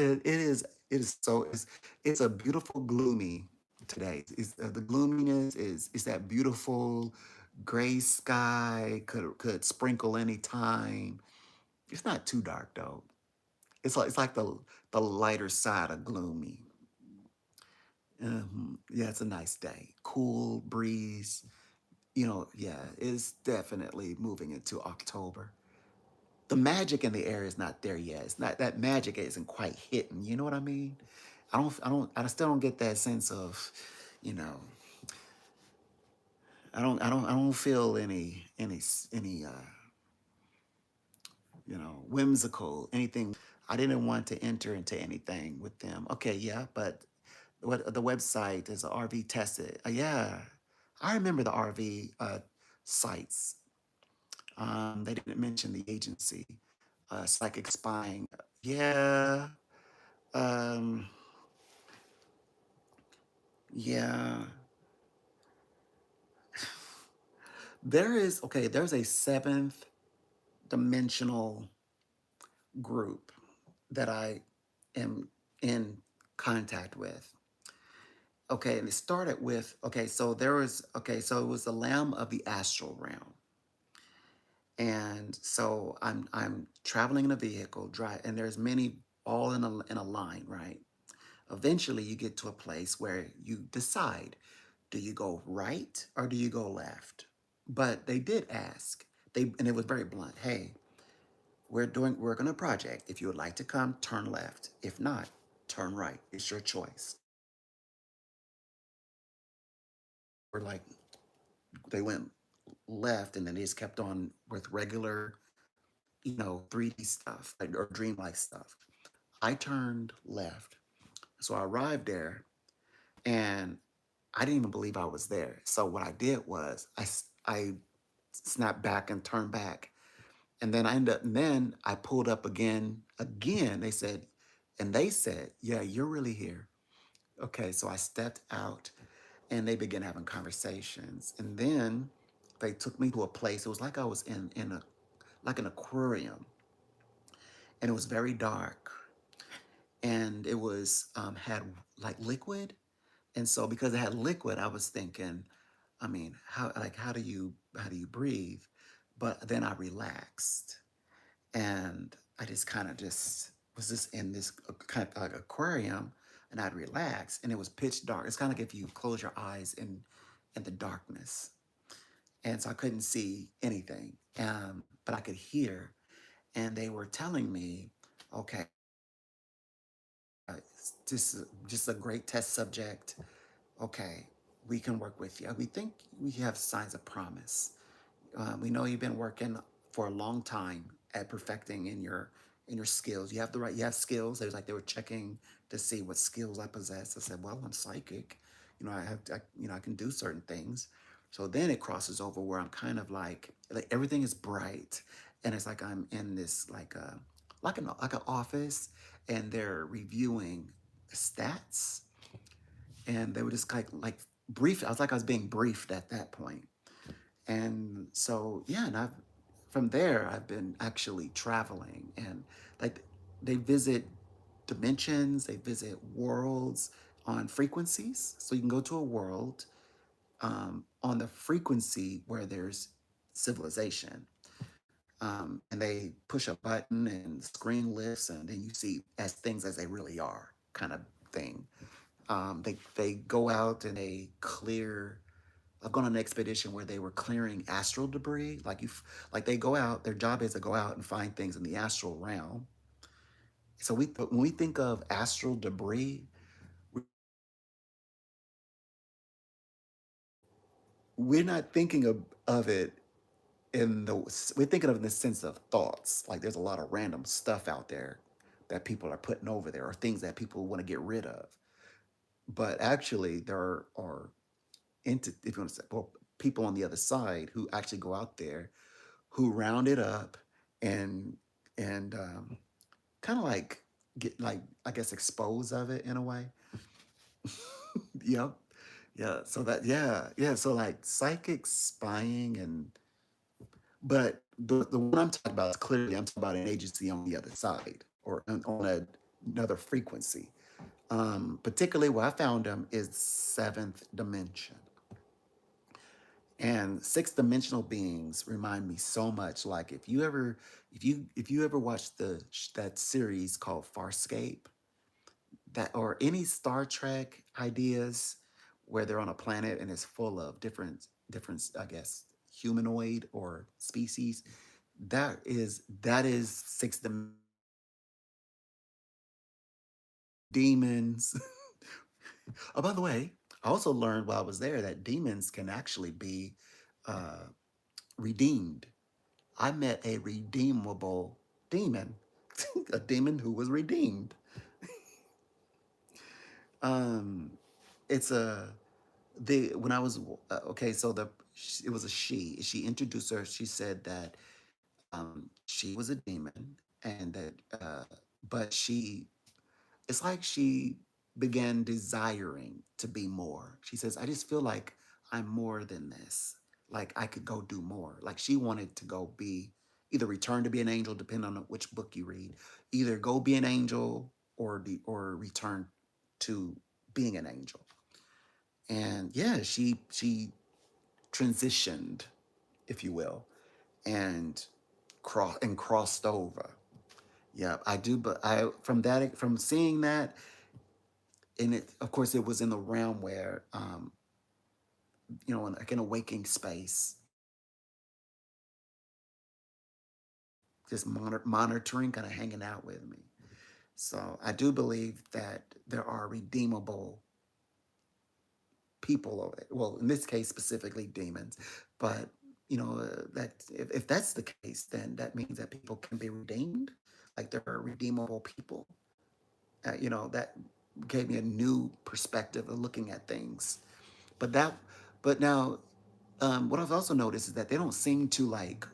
a beautiful gloomy today. The gloominess is that beautiful gray sky could sprinkle any time. It's not too dark though. It's like the lighter side of gloomy. Yeah, it's a nice day. Cool breeze. Yeah, it's definitely moving into October. The magic in the air is not there yet. It's not that magic isn't quite hitting. You know what I mean? I still don't get that sense of, you know, I don't feel any whimsical anything. I didn't want to enter into anything with them. Okay, yeah, but what the website is RV tested. Yeah, I remember the RV sites. They didn't mention the agency, psychic spying. Yeah, um, yeah. There's a seventh dimensional group that I am in contact with. Okay, and it started with, so it was the Lamb of the astral realm. And so I'm traveling in a vehicle, drive, and there's many all in a line, right? Eventually you get to a place where you decide, do you go right or do you go left? But they did ask. And it was very blunt. Hey, we're going to project. If you would like to come, turn left. If not, turn right. It's your choice. We're like, they went left and then they just kept on with regular, 3D stuff or dreamlike stuff. I turned left. So I arrived there and I didn't even believe I was there. So what I did was I snapped back and turned back. And then I pulled up again. They said, yeah, you're really here. Okay, so I stepped out and they began having conversations. And then they took me to a place. It was like I was in a like an aquarium, and it was very dark, and it was had like liquid. And so because it had liquid, I was thinking, I mean, how do you breathe? But then I relaxed, and I just kind of just was just in this kind of like aquarium, and I'd relax, and it was pitch dark. It's kind of like if you close your eyes in the darkness, and so I couldn't see anything, but I could hear, and they were telling me, okay, just a great test subject. Okay, we can work with you. We think we have signs of promise. We know you've been working for a long time at perfecting in your skills. You have skills. They were checking to see what skills I possess. I said, well, I'm psychic. I can do certain things. So then it crosses over where I'm kind of like everything is bright. and it's like I'm in this like an office, and they're reviewing stats, and they were just like brief. I was like I was being briefed at that point, and so yeah, and I've from there I've been actually traveling, and like they visit dimensions, they visit worlds on frequencies. So you can go to a world on the frequency where there's civilization. And they push a button and screen lifts, and then you see as things as they really are, kind of thing. They go out and they clear. I've gone on an expedition where they were clearing astral debris. Like they go out. Their job is to go out and find things in the astral realm. So when we think of astral debris, we're not thinking of it we're thinking of it in the sense of thoughts. Like there's a lot of random stuff out there that people are putting over there, or things that people want to get rid of. But actually, there are if you want to say, well, people on the other side who actually go out there, who round it up, and and kind of like get like I guess expose of it in a way. Yep. Yeah. So that yeah. So like psychic spying, but the one I'm talking about is clearly I'm talking about an agency on the other side, or on another frequency. Particularly where I found them is seventh dimension. And sixth dimensional beings remind me so much. Like if you ever watched that series called Farscape, that or any Star Trek ideas where they're on a planet and it's full of different I guess humanoid or species, that is sixth demons. Oh, by the way, I also learned while I was there that demons can actually be uh, redeemed. I met a redeemable demon, a demon who was redeemed. Um, it's a the when I was okay. So it was a she. She introduced her. She said that she was a demon, and that but she it's like she began desiring to be more. She says, I just feel like I'm more than this. Like I could go do more. Like she wanted to go be either return to be an angel, depending on which book you read, either go be an angel or return to being an angel. And yeah, she transitioned, if you will, and crossed over. Yeah, I do. But I from seeing that, and it of course it was in the realm where like in a waking space, just monitoring, kind of hanging out with me. So I do believe that there are redeemable people of it. Well, in this case specifically demons, but that if that's the case, then that means that people can be redeemed. Like there are redeemable people. That gave me a new perspective of looking at things. But that, but now, what I've also noticed is that they don't seem to like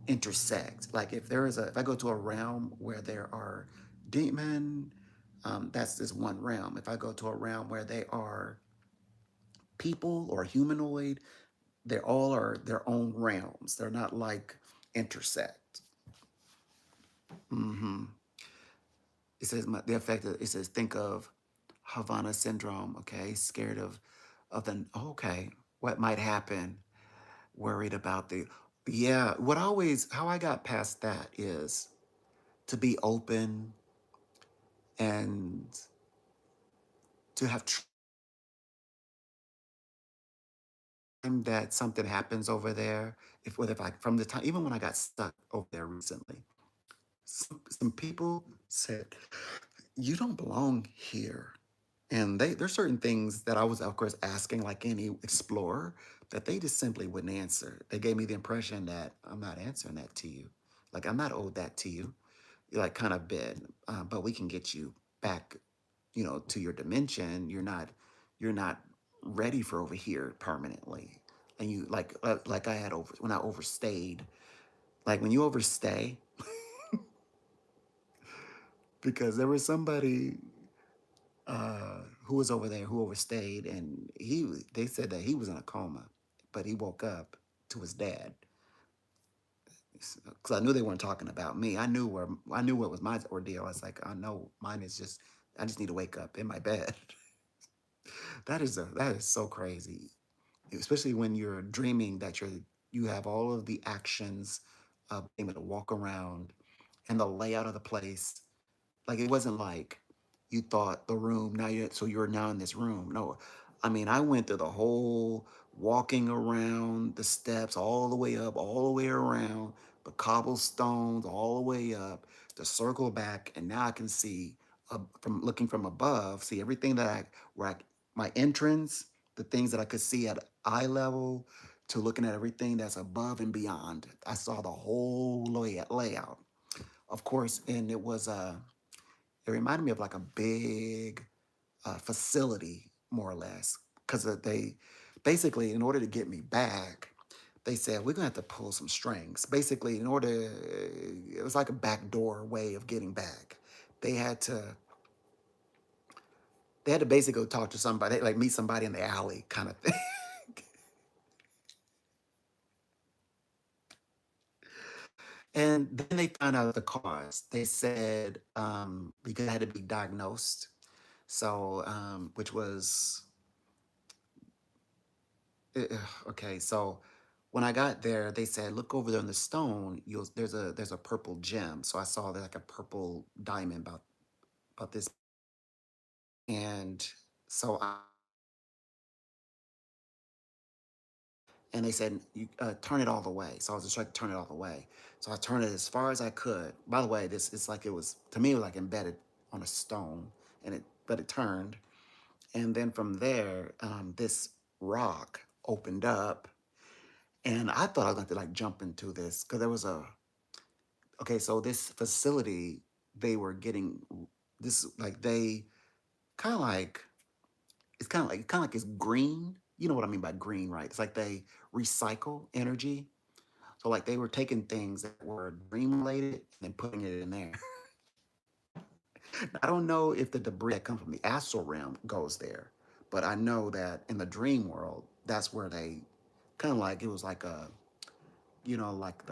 intersect. Like if I go to a realm where there are demon, that's just one realm. If I go to a realm where they are people or humanoid, they all are their own realms. They're not like intersect. hmm It says the effect. It says think of Havana syndrome. Okay, scared of the. Okay, what might happen? Worried about the. Yeah, how I got past that is to be open and to have time that something happens over there. If I from the time even when I got stuck over there recently, some people said you don't belong here. And there's certain things that I was, of course, asking like any explorer that they just simply wouldn't answer. They gave me the impression that I'm not answering that to you. Like I'm not owed that to you. You're like kind of bid, but we can get you back, to your dimension. You're not ready for over here permanently. And you like I had over when I overstayed. Like when you overstay, because there was somebody who was over there who overstayed, and they said that he was in a coma, but he woke up to his dad. Because I knew they weren't talking about me. I knew what was my ordeal. I was like, I know mine is just I just need to wake up in my bed. That is so crazy, especially when you're dreaming that you have all of the actions of being able to walk around and the layout of the place. Like it wasn't like you thought the room now you're now in this room. No, I mean I went through the whole walking around the steps all the way up, all the way around the cobblestones, all the way up, to circle back, and now I can see from looking from above, see everything that my entrance, the things that I could see at eye level, to looking at everything that's above and beyond. I saw the whole layout, of course, and it reminded me of like a big facility, more or less, because they basically, in order to get me back, they said we're gonna have to pull some strings. Basically, it was like a backdoor way of getting back. They had to they had to basically go talk to somebody, like meet somebody in the alley, kind of thing. And then they found out the cause. They said because I had to be diagnosed, so which was okay, so when I got there, they said, "Look over there on the stone. You'll there's a purple gem." So I saw like a purple diamond about this, and so and they said, "You turn it all the way." So I was just trying to turn it all the way. So I turned it as far as I could. By the way, this it's like it was to me it was like embedded on a stone, and it turned, and then from there, this rock opened up, and I thought I was going to like jump into this because there was a okay, so this facility, they were getting this like they kind of like kind of like it's green. You know what I mean by green, right? It's like they recycle energy. So like they were taking things that were dream related and then putting it in there. I don't know if the debris that comes from the astral realm goes there, but I know that in the dream world, that's where they kind of like it was like a like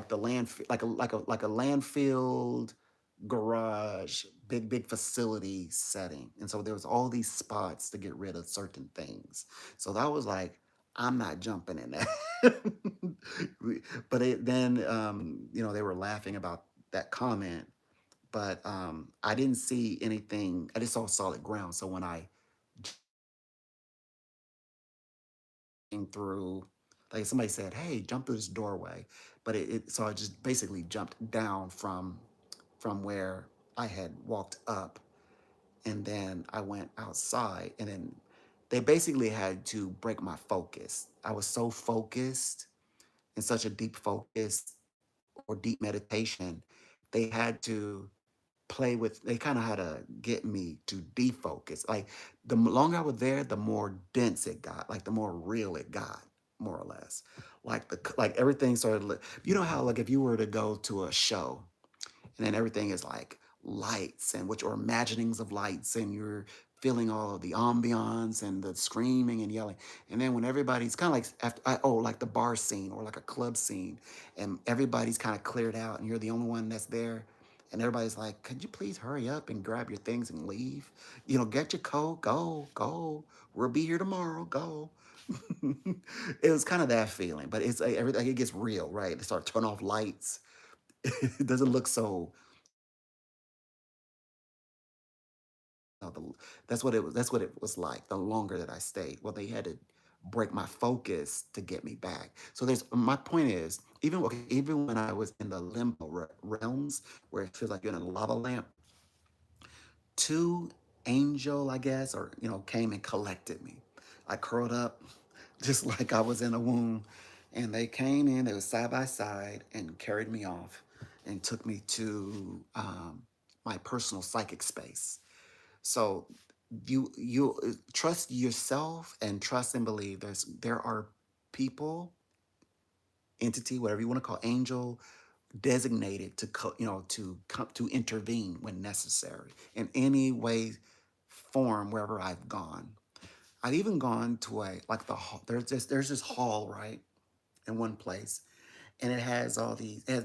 the land like a landfill garage big facility setting, and so there was all these spots to get rid of certain things. So that was like I'm not jumping in that. But then they were laughing about that comment, but I didn't see anything. I just saw solid ground. So when I came through, like somebody said, "Hey, jump through this doorway," but so I just basically jumped down from where I had walked up, and then I went outside, and then they basically had to break my focus. I was so focused in such a deep focus or deep meditation, they had to they kind of had to get me to defocus. Like longer I was there, the more dense it got, like the more real it got, more or less. Like like everything started. You know how like if you were to go to a show and then everything is like lights and which are imaginings of lights, and you're feeling all of the ambiance and the screaming and yelling, and then when everybody's kind of like like the bar scene or like a club scene, and everybody's kind of cleared out and you're the only one that's there, and everybody's like, could you please hurry up and grab your things and leave, get your coat, go, we'll be here tomorrow, go. It was kind of that feeling, but it's like everything, it gets real, right? They start turning off lights. It doesn't look so. No, that's what it was. That's what it was like. The longer that I stayed, well, they had to break my focus to get me back. So there's my point is, even when I was in the limbo realms where it feels like you're in a lava lamp, two angel, I guess, or came and collected me. I curled up, just like I was in a womb, and they came in. They were side by side and carried me off, and took me to my personal psychic space. So you trust yourself and trust and believe there are people entity, whatever you want to call angel, designated to to come to intervene when necessary in any way, form wherever I've gone. I've even gone to a like there's this hall right in one place, and it has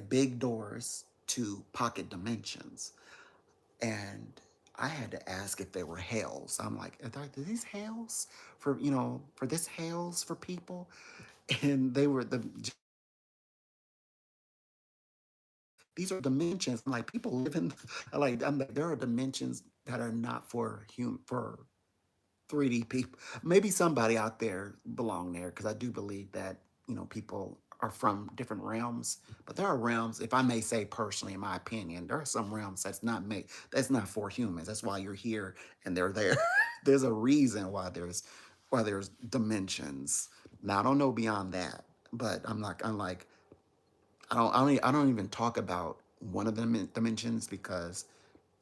big doors to pocket dimensions, and I had to ask if they were hells. I'm like, are these hells for for this hells for people? And they were the these are dimensions. I'm like, people live in I'm like, there are dimensions that are not for human for 3D people. Maybe somebody out there belong there because I do believe that people are from different realms. But there are realms, if I may say personally, in my opinion, there are some realms that's not made. That's not for humans. That's why you're here and they're there. There's a reason why there's dimensions. Now I don't know beyond that, but I'm like I don't even talk about one of the dimensions because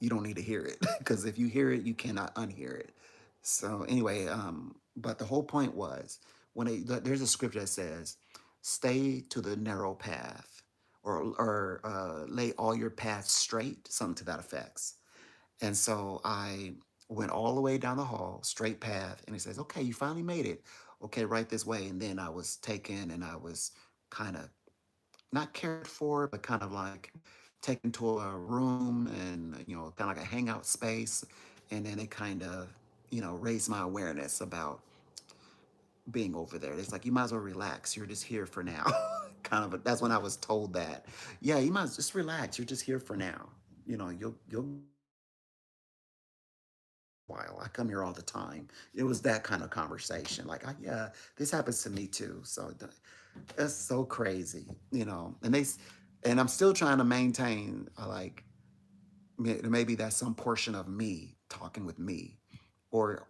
you don't need to hear it because if you hear it, you cannot unhear it. So anyway, but the whole point was there's a scripture that says, "Stay to the narrow path," or lay all your paths straight, something to that effects. And so I went all the way down the hall, straight path, and it says, "Okay, you finally made it. Okay, right this way." And then I was taken, and I was kind of not cared for, but kind of like taken to a room and, kind of like a hangout space. And then it kind of, raised my awareness about being over there. It's like, you might as well relax. You're just here for now. Kind of, that's when I was told that. Yeah, you might just relax. You're just here for now. You'll while I come here all the time. It was that kind of conversation. Like, yeah, this happens to me too. So that's so crazy, and I'm still trying to maintain, like, maybe that's some portion of me talking with me, or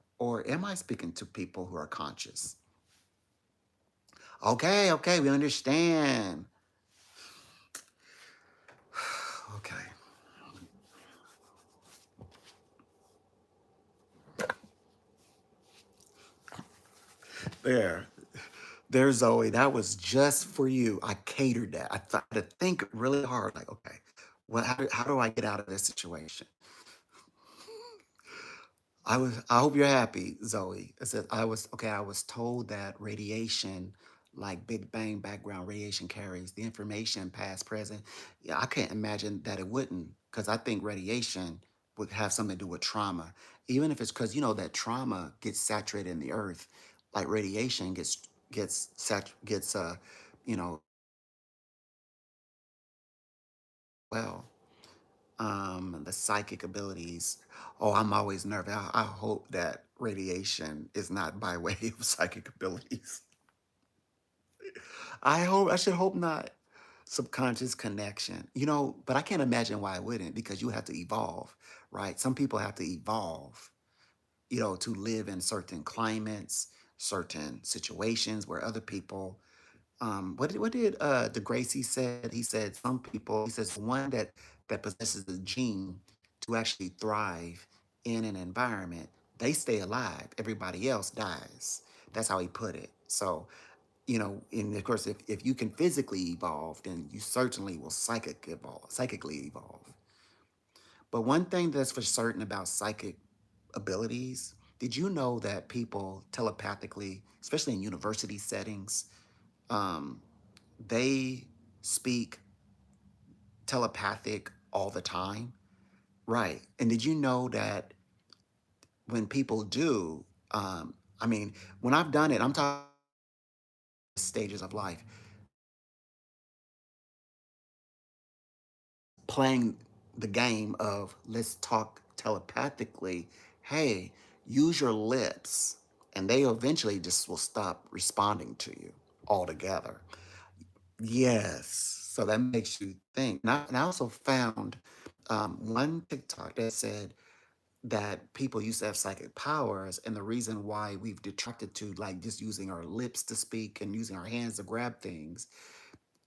am I speaking to people who are conscious? Okay, okay, we understand. Okay, there, there's Zoe. That was just for you. I catered that. I thought to think really hard. Like, okay, how do I get out of this situation? I hope you're happy, Zoe. I said I was okay. I was told that radiation, like Big Bang background radiation, carries the information past, present. Yeah, I can't imagine that it wouldn't, because I think radiation would have something to do with trauma, even if it's because that trauma gets saturated in the earth, like radiation gets you know well. The psychic abilities. Oh, I'm always nervous. I hope that radiation is not by way of psychic abilities. I should hope not. Subconscious connection. But I can't imagine why I wouldn't, because you have to evolve, right? Some people have to evolve, to live in certain climates, certain situations where other people what did De Gracie said? He said some people. He says one that possesses the gene to actually thrive in an environment, they stay alive. Everybody else dies. That's how he put it. So and of course, if you can physically evolve, then you certainly will psychically evolve. But one thing that's for certain about psychic abilities, did you know that people telepathically, especially in university settings, um, they speak telepathic all the time. Right. And did you know that when people do, I mean, when I've done it, I'm talking stages of life, playing the game of let's talk telepathically. Hey, use your lips. And they eventually just will stop responding to you altogether. Yes. So that makes you think. And I also found one TikTok that said that people used to have psychic powers, and the reason why we've detracted to like just using our lips to speak and using our hands to grab things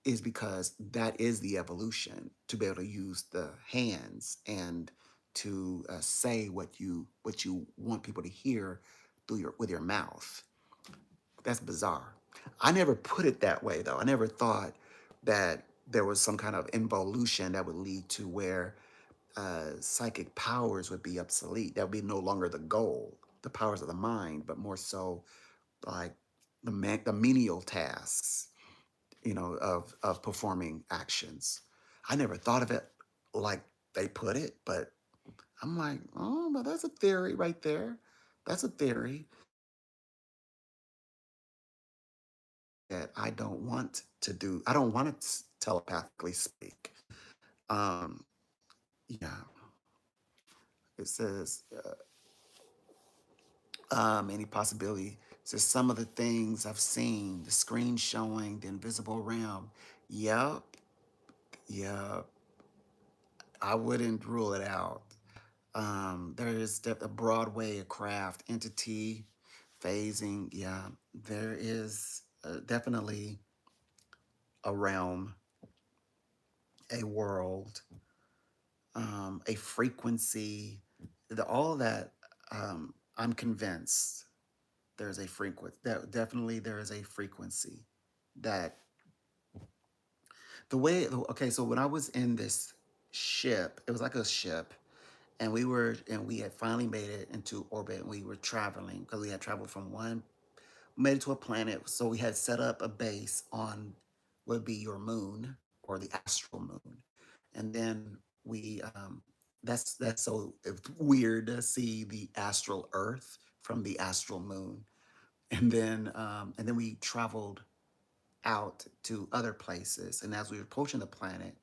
is because that is the evolution, to be able to use the hands and to say what you want people to hear through your mouth. That's bizarre. I never put it that way though. I never thought. that there was some kind of involution that would lead to where psychic powers would be obsolete. That would be no longer the goal, the powers of the mind, but more so like the menial tasks, of performing actions. I never thought of it like they put it, but I'm like, oh, but that's a theory right there. That's a theory that I don't want to do. I don't want to telepathically speak. Um, yeah, it says any possibility. It says some of the things I've seen, the screen showing the invisible realm. Yep, yep. I wouldn't rule it out. There is a Broadway, a craft entity, phasing. Yeah, there is definitely a realm, a world, a frequency. All that. I'm convinced there's a frequency. That definitely there is a frequency that the way. Okay, so when I was in this ship, it was like a ship, and we had finally made it into orbit, and we were traveling because we had traveled from one made it to a planet. So we had set up a base on would be your moon or the astral moon, and then we that's so weird to see the astral Earth from the astral moon, and then we traveled out to other places, and as we were approaching the planet,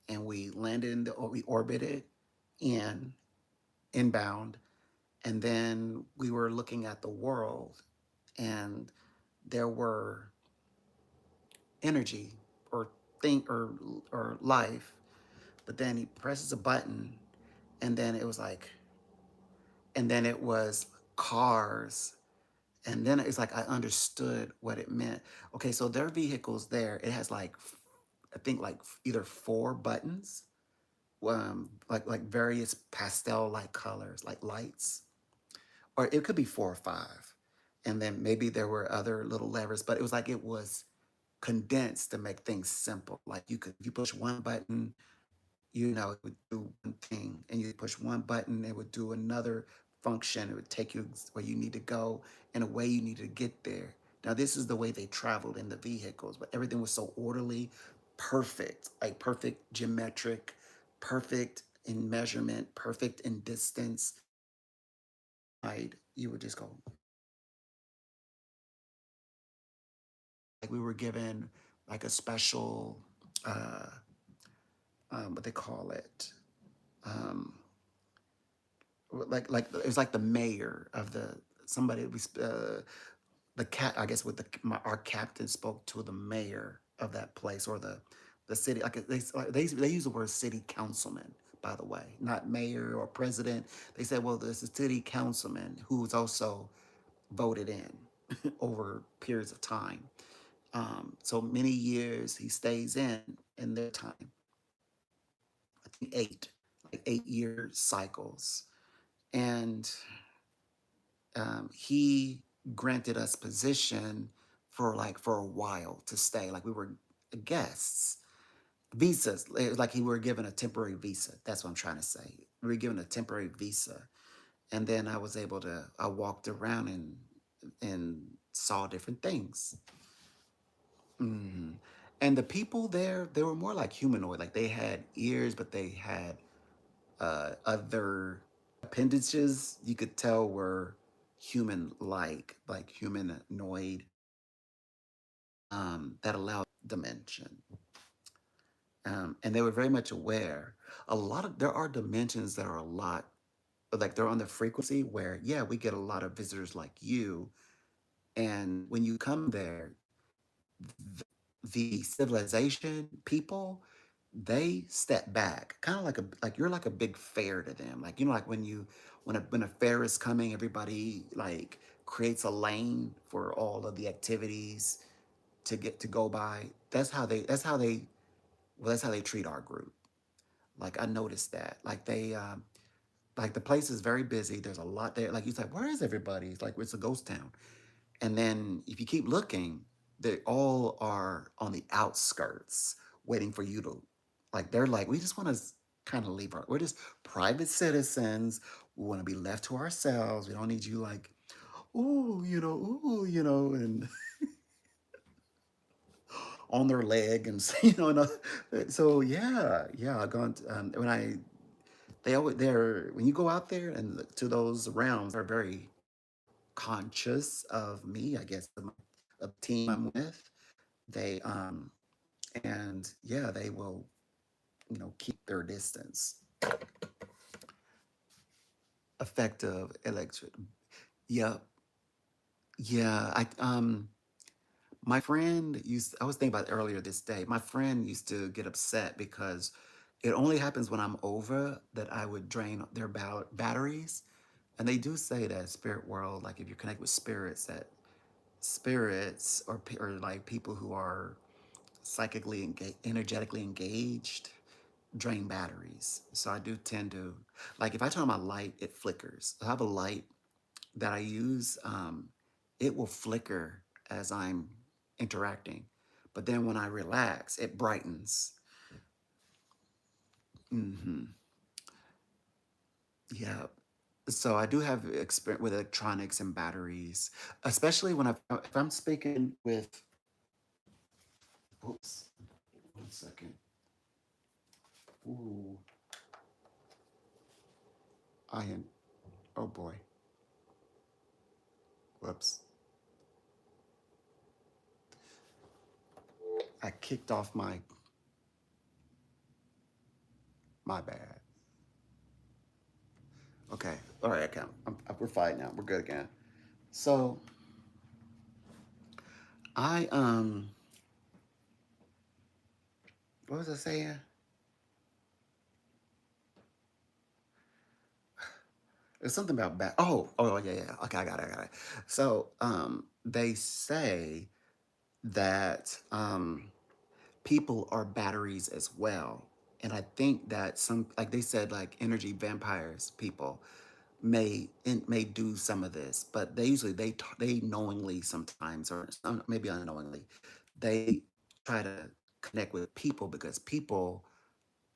and we landed in the or we orbited in inbound, and then we were looking at the world, and there were energy or think or life, but then he presses a button, and then it was like, and then it was cars, and then it's like I understood what it meant. Okay, so their vehicles there, it has like I think like either four buttons, like various pastel like colors, like lights, or it could be four or five, and then maybe there were other little levers, but it was like it was condensed to make things simple. Like you could, if you push one button, it would do one thing, and you push one button, it would do another function. It would take you where you need to go in a way you need to get there. Now, this is the way they traveled in the vehicles, but everything was so orderly, perfect, like perfect geometric, perfect in measurement, perfect in distance. Right? You would just go, like we were given like a special, uh, what they call it, um, like it was like the mayor of the somebody we the cat I guess with our captain spoke to the mayor of that place or the city like they use the word city councilman, by the way, not mayor or president. They said, well, there's a city councilman who's also voted in over periods of time, so many years he stays in their time. I think like 8 year cycles, and he granted us position for a while to stay. Like we were guests. Visas, it was like we were given a temporary visa. That's what I'm trying to say. We were given a temporary visa, and then I walked around and saw different things. Mhm. And the people there, they were more like humanoid. Like they had ears, but they had other appendages you could tell were human like humanoid, that allowed dimension. And they were very much aware. There are dimensions that are a lot, like they're on the frequency where, yeah, we get a lot of visitors like you. And when you come there, the civilization people, they step back, kind of like you're like a big fair to them. Like like when a fair is coming, everybody like creates a lane for all of the activities to go by. That's how they treat our group. Like I noticed that. Like the place is very busy. There's a lot there. Like you said, where is everybody? It's like it's a ghost town. And then if you keep looking, they all are on the outskirts waiting for you to, like, they're like, we just want to kind of leave our, we're just private citizens. We want to be left to ourselves. We don't need you like, ooh, and on their leg and so yeah, gone when I they always they're when you go out there and to those realms, they're very conscious of me, I guess, of the team I'm with. They and yeah, they will, keep their distance. Effective electric. Yeah, yeah. My friend used, I was thinking about it earlier this day. My friend used to get upset because it only happens when I'm over that I would drain their batteries. And they do say that spirit world, like if you connect with spirits, that spirits or like people who are psychically energetically engaged drain batteries. So I do tend to, like if I turn on my light, it flickers. I have a light that I use, it will flicker as I'm interacting. But then when I relax, it brightens. Hmm. Yeah. So I do have experience with electronics and batteries, especially when if I'm speaking with, oops, 1 second. Ooh, I am, oh boy, whoops. I kicked off my bad. Okay. All right. Okay. We're fine now. We're good again. So I, what was I saying? It's something about back. Oh, yeah. Okay, I got it. So, they say that people are batteries as well, and I think that some, like they said, like energy vampires, people may do some of this, but they usually they knowingly sometimes, or maybe unknowingly, they try to connect with people because people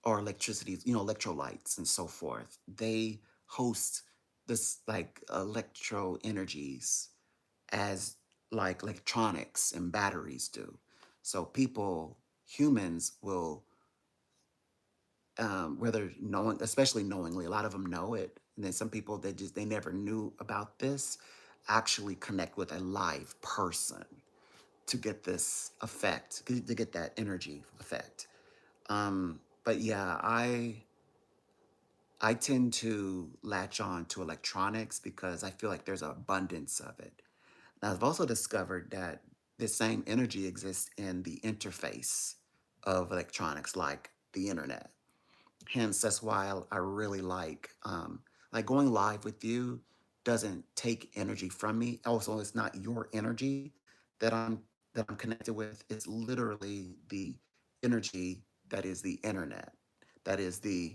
or electricity, electrolytes and so forth. They host this like electro energies as like electronics and batteries do. So people, humans will, whether knowing, especially knowingly, a lot of them know it. And then some people that just, they never knew about this actually connect with a live person to get this effect, to get that energy effect. But yeah, I tend to latch on to electronics because I feel like there's an abundance of it. Now, I've also discovered that the same energy exists in the interface of electronics, like the internet. Hence, that's why I really like going live with you doesn't take energy from me. Also, it's not your energy that I'm connected with. It's literally the energy that is the internet. That is the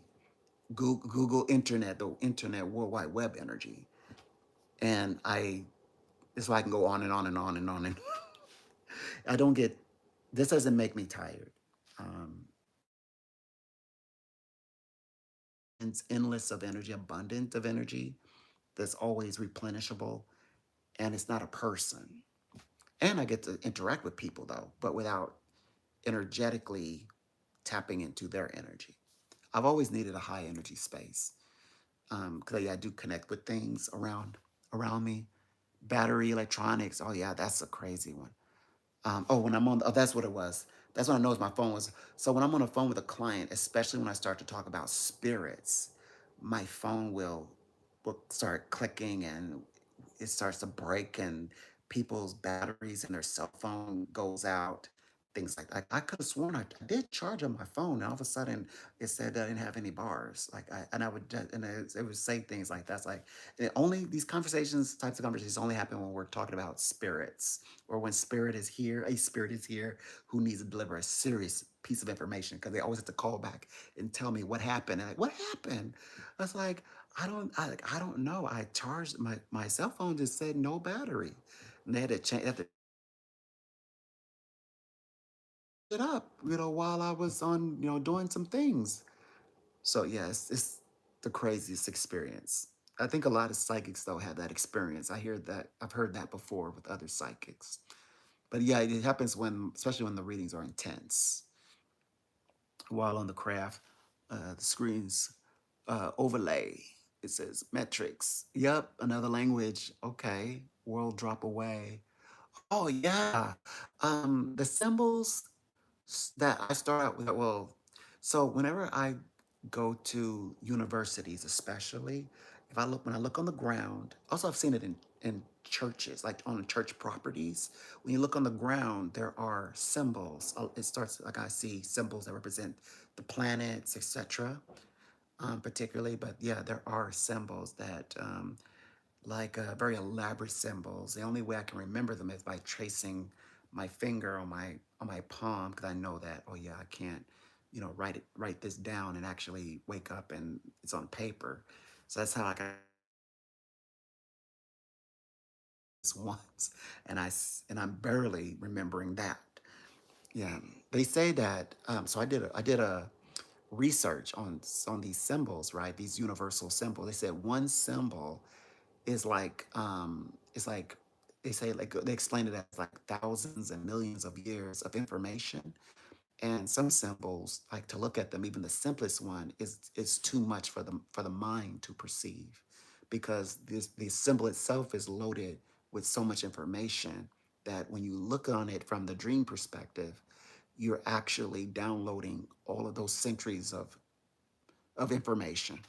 Google Internet, the Internet World Wide Web energy. And that's why I can go on and on and on and on. And I don't get, this doesn't make me tired. Um, it's endless of energy, abundant of energy that's always replenishable. And it's not a person. And I get to interact with people though, but without energetically tapping into their energy. I've always needed a high energy space because I do connect with things around me. Battery electronics. Oh yeah, that's a crazy one. When I'm on, oh, that's what it was. That's when I noticed my phone was. So when I'm on the phone with a client, especially when I start to talk about spirits, my phone will start clicking and it starts to break and people's batteries in their cell phone goes out. Things like that. I could have sworn I did charge on my phone, and all of a sudden it said I didn't have any bars. And I would just, and it would say things like that's like only these types of conversations only happen when we're talking about spirits or when a spirit is here who needs to deliver a serious piece of information because they always have to call back and tell me what happened. And like, what happened? I was like, I don't know. I charged my cell phone just said no battery. And they had to change. it up, while I was on, doing some things. So yes, it's the craziest experience. I think a lot of psychics though have that experience. I've heard that before with other psychics. But yeah, it happens when, especially when the readings are intense. While on the craft, the screen's overlay, it says metrics. Yep, another language. Okay, world drop away. Oh yeah, the symbols that I start out with. Well, so whenever I go to universities, especially if I look when I look on the ground. Also, I've seen it in churches, like on church properties. When you look on the ground, there are symbols. It starts like I see symbols that represent the planets, etc. Particularly, but yeah, there are symbols that like very elaborate symbols. The only way I can remember them is by tracing my finger on my palm because I know that, oh yeah, I can't, write this down and actually wake up and it's on paper. So that's how I got this once, and I'm barely remembering that. Yeah, they say that. So I did a research on these symbols, right? These universal symbols. They said one symbol is like it's like they say like they explain it as like thousands and millions of years of information. And some symbols, like to look at them, even the simplest one is too much for the mind to perceive, because this the symbol itself is loaded with so much information that when you look on it from the dream perspective, you're actually downloading all of those centuries of information.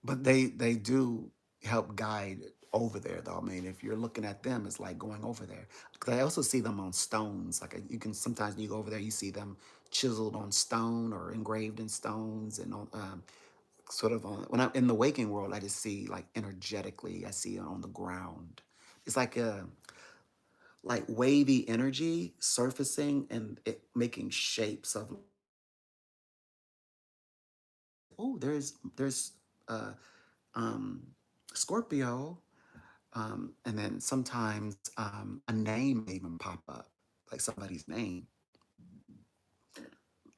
But they do help guide over there, though. I mean, if you're looking at them, it's like going over there. 'Cause I also see them on stones. Like you can sometimes when you go over there, you see them chiseled on stone or engraved in stones, and on sort of on. When I'm in the waking world, I just see like energetically. I see it on the ground. It's like a like wavy energy surfacing and it making shapes of. Oh, there's uh, um, Scorpio. And then sometimes a name may even pop up, like somebody's name.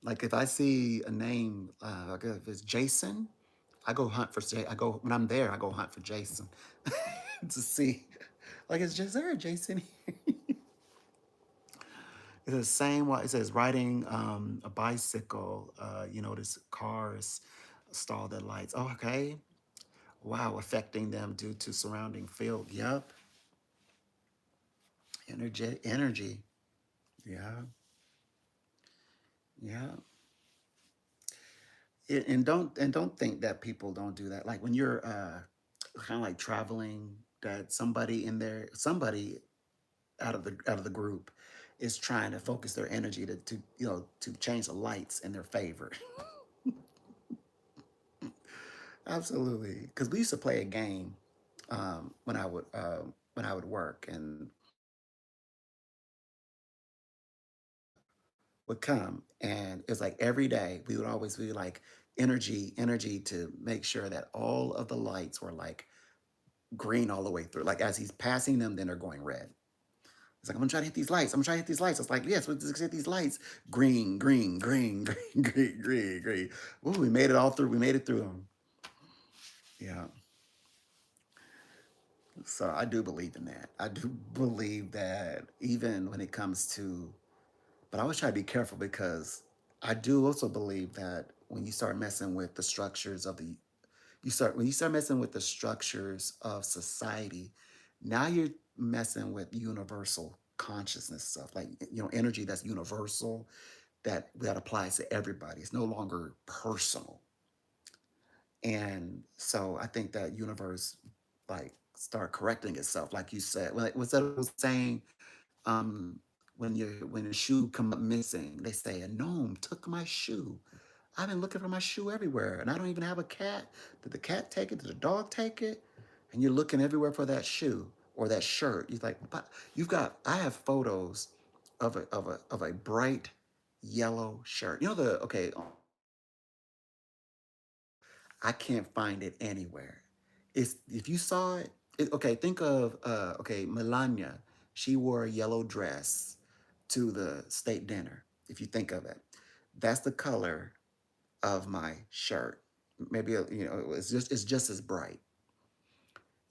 Like if I see a name, like if it's Jason, I go hunt for I go when I'm there. I go hunt for Jason to see, like, is there a Jason here? It's the same one. It says riding a bicycle. This cars stalled at lights. Oh, okay. Wow, affecting them due to surrounding field. Yep. Energy. Yeah. Yeah. And don't think that people don't do that. Like when you're kind of like traveling, that somebody out of the group is trying to focus their energy to change the lights in their favor. Absolutely, because we used to play a game when I would work and would come, and it's like every day we would always be like energy to make sure that all of the lights were like green all the way through. Like as he's passing them, then they're going red. It's like, I'm gonna try to hit these lights. I'm gonna try to hit these lights. It's like, yes, let's just hit these lights. Green, green, green, green, green, green, green. Ooh, we made it all through. We made it through them. Yeah. So I do believe in that. I do believe that even when it comes to, but I always try to be careful because I do also believe that when you start messing with the structures of the when you start messing with the structures of society, now you're messing with universal consciousness stuff, like energy that's universal, that applies to everybody. It's no longer personal. And so I think that universe like start correcting itself, like you said. Like what's that old saying? Um, when a shoe come up missing, they say a gnome took my shoe. I've been looking for my shoe everywhere, and I don't even have a cat. Did the cat take it? Did the dog take it? And you're looking everywhere for that shoe or that shirt. You're like, but you've got. I have photos of a bright yellow shirt. Okay, I can't find it anywhere. It's if you saw okay. Think of okay, Melania. She wore a yellow dress. to the state dinner. If you think of it, that's the color of my shirt. Maybe it's just as bright.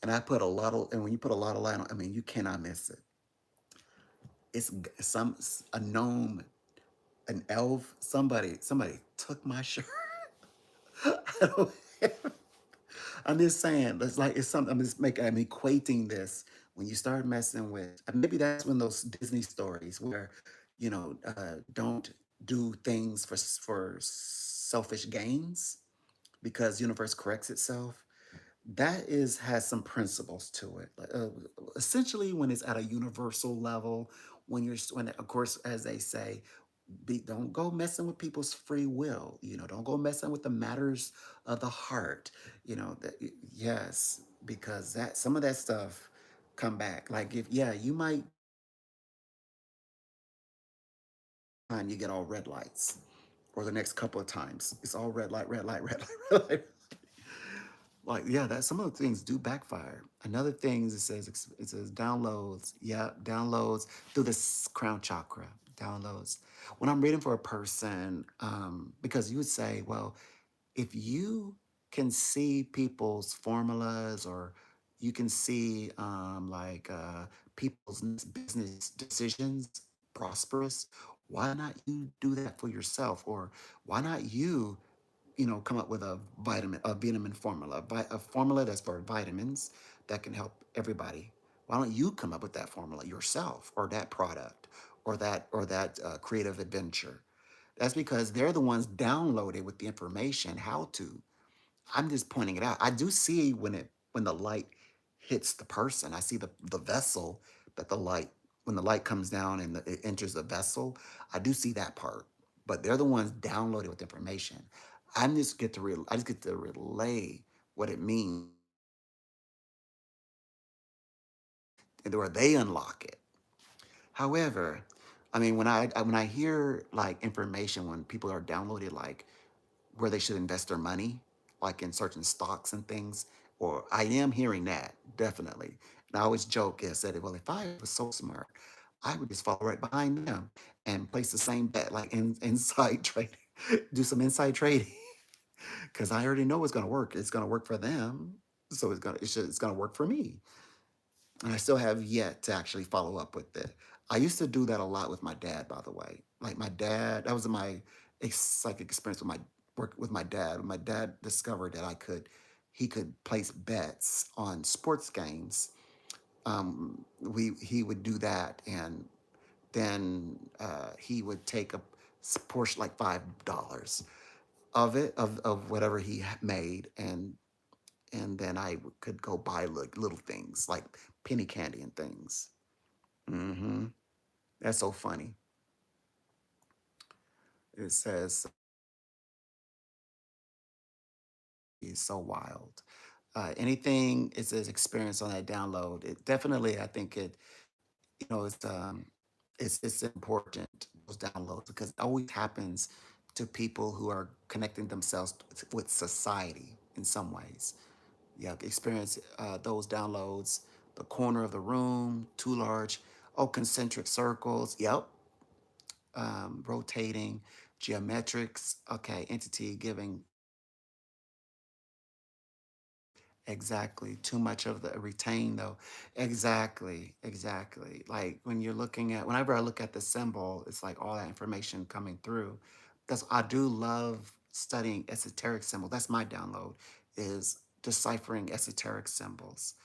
And I put a lot of, and when you put a lot of light on, I mean, you cannot miss it. It's some a gnome, an elf, somebody took my shirt. I don't, I'm just saying, it's like it's something. I'm equating this when you start messing with. And maybe that's when those Disney stories where, don't do things for selfish gains because universe corrects itself. That is has some principles to it. Like, essentially, when it's at a universal level, when of course, as they say, don't go messing with people's free will. Don't go messing with the matters of the heart. Yes, because that some of that stuff come back. Like if you might time you get all red lights, or the next couple of times it's all red light, red light, red light, red light. Like, yeah, that some of the things do backfire. Another thing is it says downloads. Yeah, downloads through the crown chakra. Downloads. When I'm reading for a person, because you would say, well, if you can see people's formulas, or you can see people's business decisions prosperous, why not you do that for yourself? Or why not you come up with a vitamin formula, a formula that's for vitamins that can help everybody. Why don't you come up with that formula yourself, or that product, or that creative adventure? That's because they're the ones downloaded with the information how to. I'm just pointing it out. I do see when the light hits the person. I see the vessel that the light when the light comes down and it enters the vessel. I do see that part, but they're the ones downloaded with information. I just get to relay what it means, and where they unlock it. However, I mean, when I hear like information when people are downloaded, like where they should invest their money, like in certain stocks and things. Or I am hearing that definitely. And I always joke and said, well, if I was so smart, I would just follow right behind them and place the same bet, like inside trading, do some inside trading, because I already know it's going to work. It's going to work for them, so it's gonna work for me. And I still have yet to actually follow up with it. I used to do that a lot with my dad, by the way. Like my dad, that was my psychic experience with my work with my dad. When my dad discovered that he could place bets on sports games. He would do that, and then he would take a portion, like $5 of whatever he made, and then could go buy little things like penny candy and things. Hmm. That's so funny. It says he's so wild. Anything it says experience on that download. It definitely, I think it's important, those downloads, because it always happens to people who are connecting themselves with society in some ways. Yeah, experience those downloads. The corner of the room, too large. Oh, concentric circles. Yep. Rotating, geometrics. Okay, entity giving. Exactly. Too much of the retain though. Exactly. Exactly. Like whenever I look at the symbol, it's like all that information coming through. I do love studying esoteric symbols. That's my download, is deciphering esoteric symbols.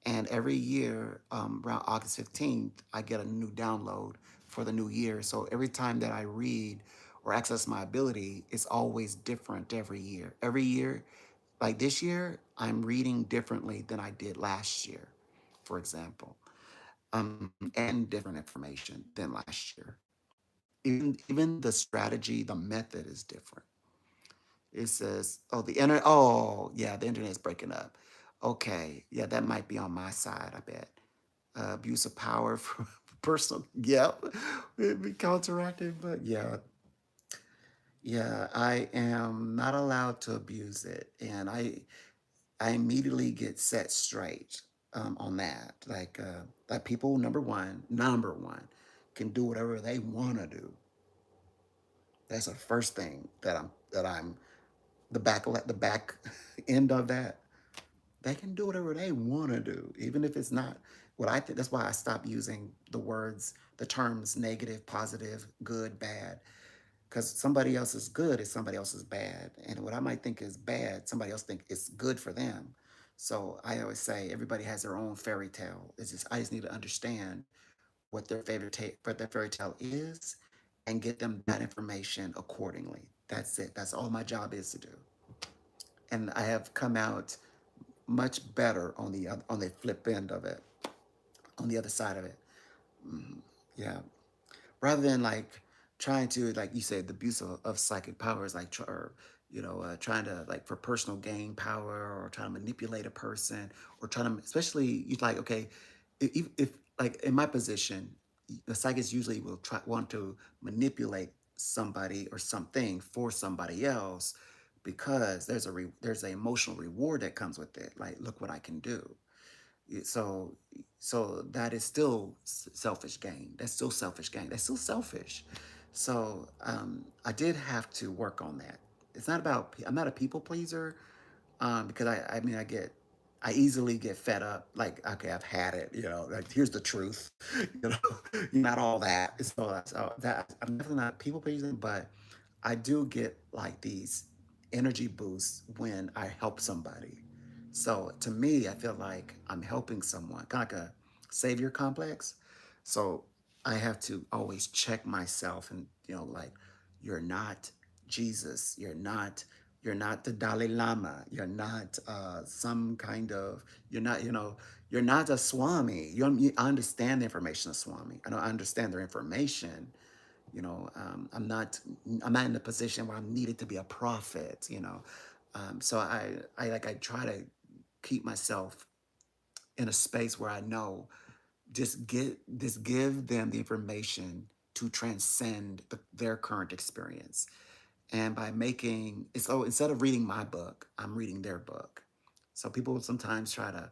And every year, around August 15th, I get a new download for the new year. So every time that I read or access my ability, it's always different every year. Every year, like this year, I'm reading differently than I did last year, for example, and different information than last year. Even the strategy, the method is different. It says, oh, the internet's breaking up. Okay, yeah, that might be on my side, I bet. Abuse of power for personal, yeah, it'd be counteracted, but yeah, yeah, I am not allowed to abuse it. And I immediately get set straight on that. Like people, number one, can do whatever they want to do. That's the first thing that I'm the back end of that. They can do whatever they want to do, even if it's not what I think. That's why I stopped using the terms negative, positive, good, bad, because somebody else is good is somebody else is bad, and what I might think is bad, somebody else think is good for them. So I always say everybody has their own fairy tale. It's just I just need to understand what their fairy tale is, and get them that information accordingly. That's it. That's all my job is to do, and I have come out much better on the flip end of it, on the other side of it. Yeah, rather than like trying to, like you said, the abuse of psychic powers, like or trying to, like, for personal gain power, or trying to manipulate a person, or trying to, especially you, like, okay, if like in my position, the psychics usually will want to manipulate somebody or something for somebody else, because there's an emotional reward that comes with it, like, look what I can do. So that is still selfish gain. That's still selfish gain. That's still selfish. So I did have to work on that. It's not about, I'm not a people pleaser, because I mean, I easily get fed up. Like, okay, I've had it. Like, here's the truth. you know, not all that. So that I'm definitely not people pleasing, but I do get like these energy boosts when I help somebody. So to me, I feel like I'm helping someone, kind of like a savior complex. So I have to always check myself, and like, you're not Jesus. You're not the Dalai Lama. You're not some kind of. You're not. You're not a Swami. I understand the information of Swami. I don't understand their information. I'm not in a position where I'm needed to be a prophet. So I try to keep myself in a space where I know, just give them the information to transcend their current experience. And by making it so, instead of reading my book, I'm reading their book. So people sometimes try to,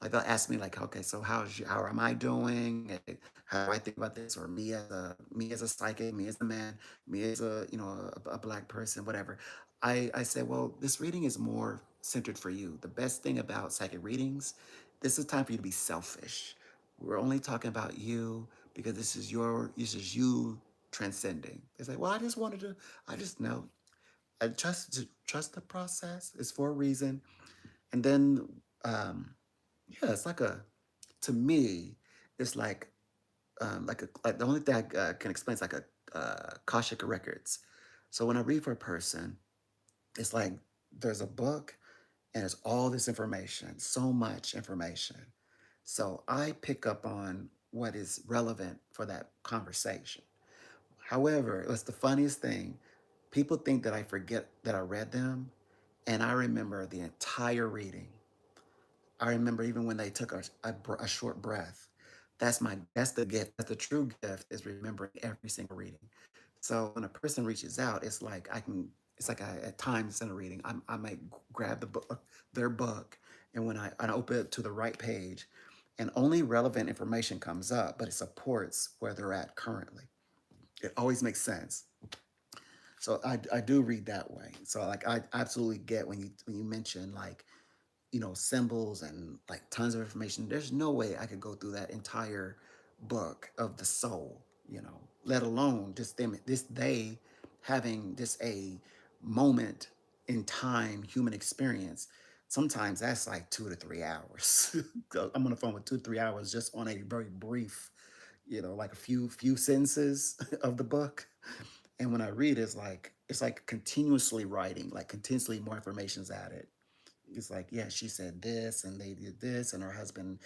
like, they'll ask me, like, okay, so how am I doing? How do I think about this? Or me as a psychic, me as a man, me as a black person, whatever. I say, well, this reading is more centered for you. The best thing about psychic readings, this is time for you to be selfish. We're only talking about you, because this is you transcending. They say, well, I just know. I trust the process. It's for a reason. And then yeah, it's like to me, it's like the only thing I can explain is like a Akashic records. So when I read for a person, it's like there's a book, and it's all this information, so much information. So I pick up on what is relevant for that conversation. However, it was the funniest thing. People think that I forget that I read them, and I remember the entire reading. I remember even when they took a short breath. That's the gift. That's the true gift, is remembering every single reading. So when a person reaches out, it's like It's like at times in a reading, I might grab their book, and when I open it to the right page, and only relevant information comes up, but it supports where they're at currently. It always makes sense. So I do read that way. So, like, I absolutely get when you mention, like, symbols and like tons of information. There's no way I could go through that entire book of the soul, let alone just they having just a moment in time human experience. Sometimes that's like 2 to 3 hours. I'm on the phone with 2 to 3 hours just on a very brief, like a few sentences of the book. And when I read, it's like continuously writing, like continuously more information's added. It's like, yeah, she said this, and they did this, and her husband,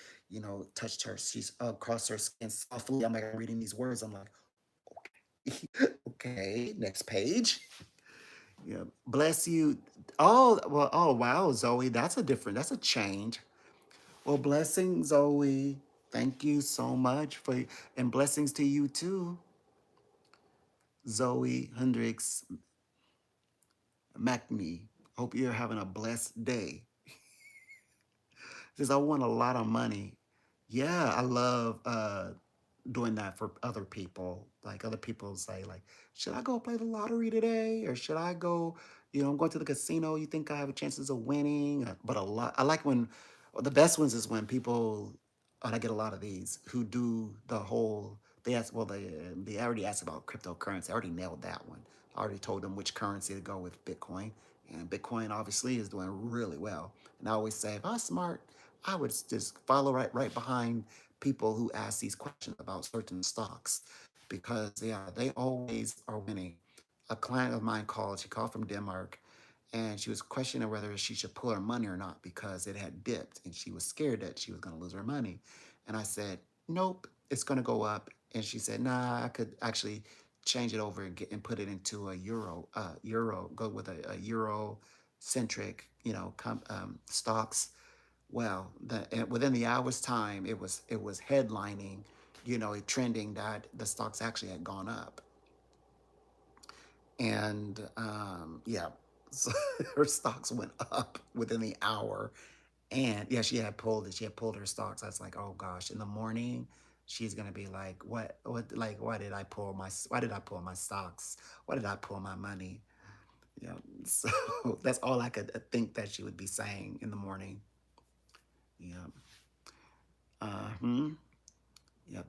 touched her. She's across her skin softly. I'm like, I'm reading these words. I'm like, okay, next page. Yeah, bless you. Oh, well, oh, wow, Zoe, that's a change. Well, blessings, Zoe. Thank you so much and blessings to you too, Zoe Hendricks Macney. Hope you're having a blessed day. Says, I want a lot of money. Yeah, I love doing that for other people. Like other people say, like, should I go play the lottery today, or should I go? I'm going to the casino. You think I have chances of winning? But a lot. I like when the best ones is when people. And I get a lot of these who do the whole. They ask. Well, they already asked about cryptocurrency. I already nailed that one. I already told them which currency to go with Bitcoin, and Bitcoin obviously is doing really well. And I always say, if I was smart, I would just follow right behind people who ask these questions about certain stocks because yeah, they always are winning. A client of mine called, she called from Denmark, and she was questioning whether she should pull her money or not because it had dipped and she was scared that she was going to lose her money. And I said, nope, it's going to go up. And she said, nah, I could actually change it over and put it into a euro, go with a euro centric, stocks. Well, within the hour's time, it was headlining, trending that the stocks actually had gone up, and yeah, so her stocks went up within the hour, and yeah, she had pulled it. She had pulled her stocks. I was like, oh gosh, in the morning, she's gonna be like, like, why did I pull my stocks? Why did I pull my money? Yeah, so that's all I could think that she would be saying in the morning. Yeah. Hmm. Yeah,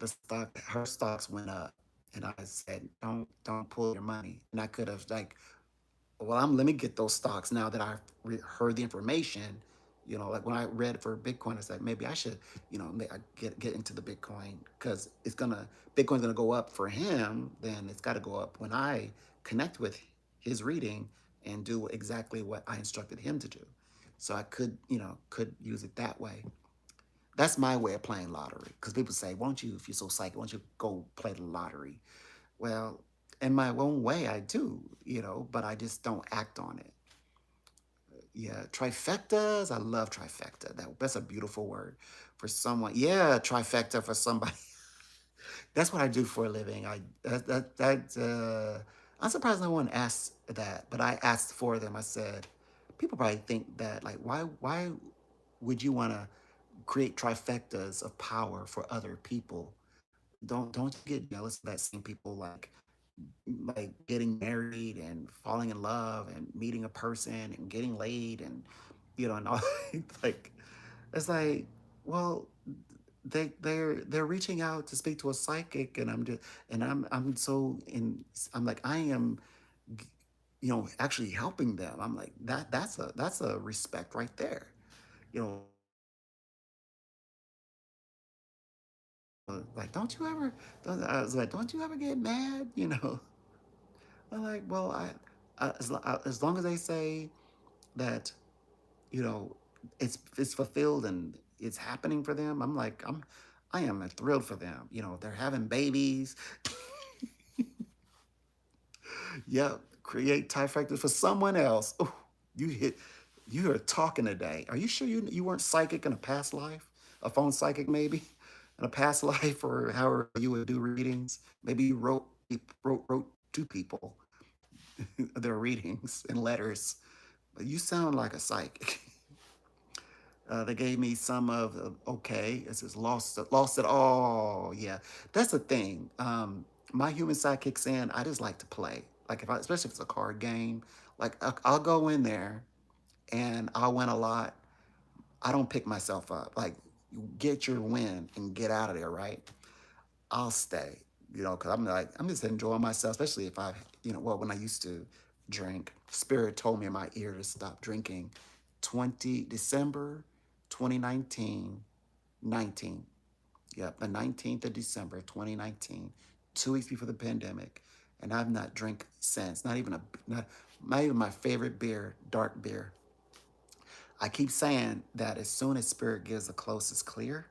her stocks went up, and I said, don't pull your money. And I could have like, well, let me get those stocks now that I've heard the information. Like when I read for Bitcoin, I said maybe I should, get into the Bitcoin because Bitcoin's gonna go up for him. Then it's got to go up when I connect with his reading and do exactly what I instructed him to do. So I could use it that way. That's my way of playing lottery. Because people say, won't you, if you're so psychic, won't you go play the lottery? Well, in my own way, I do, but I just don't act on it. Yeah, trifectas. I love trifecta. That's a beautiful word for someone. Yeah, trifecta for somebody. That's what I do for a living. I'm surprised no one asked that, but I asked for them. I said, people probably think that like, why would you want to create trifectas of power for other people? Don't you get jealous of that seeing people like getting married and falling in love and meeting a person and getting laid and and all like it's like, well, they're reaching out to speak to a psychic, and I'm so in I'm like I am actually helping them. I'm like that's a respect right there. Like, I was like, don't you ever get mad? I'm like, well, as long as they say that, you know, it's fulfilled and it's happening for them, I am thrilled for them. They're having babies. Yep, create trifectas for someone else. Ooh, you hit, you are talking today. Are you sure you weren't psychic in a past life? A phone psychic maybe, in a past life, or however you would do readings. Maybe you wrote to people their readings and letters. But you sound like a psychic. They gave me some of okay. It says lost it all. Yeah, that's the thing. My human side kicks in. I just like to play. Like especially if it's a card game. Like I'll go in there and I'll win a lot. I don't pick myself up. Like get your win and get out of there. Right. I'll stay. Because I'm just enjoying myself. Especially if well, when I used to drink, Spirit told me in my ear to stop drinking. 20 December 2019 19. Yep, the 19th of December 2019, 2 weeks before the pandemic, and I've not drank since. Not even my favorite beer, dark beer. I keep saying that as soon as Spirit gives the closest clear,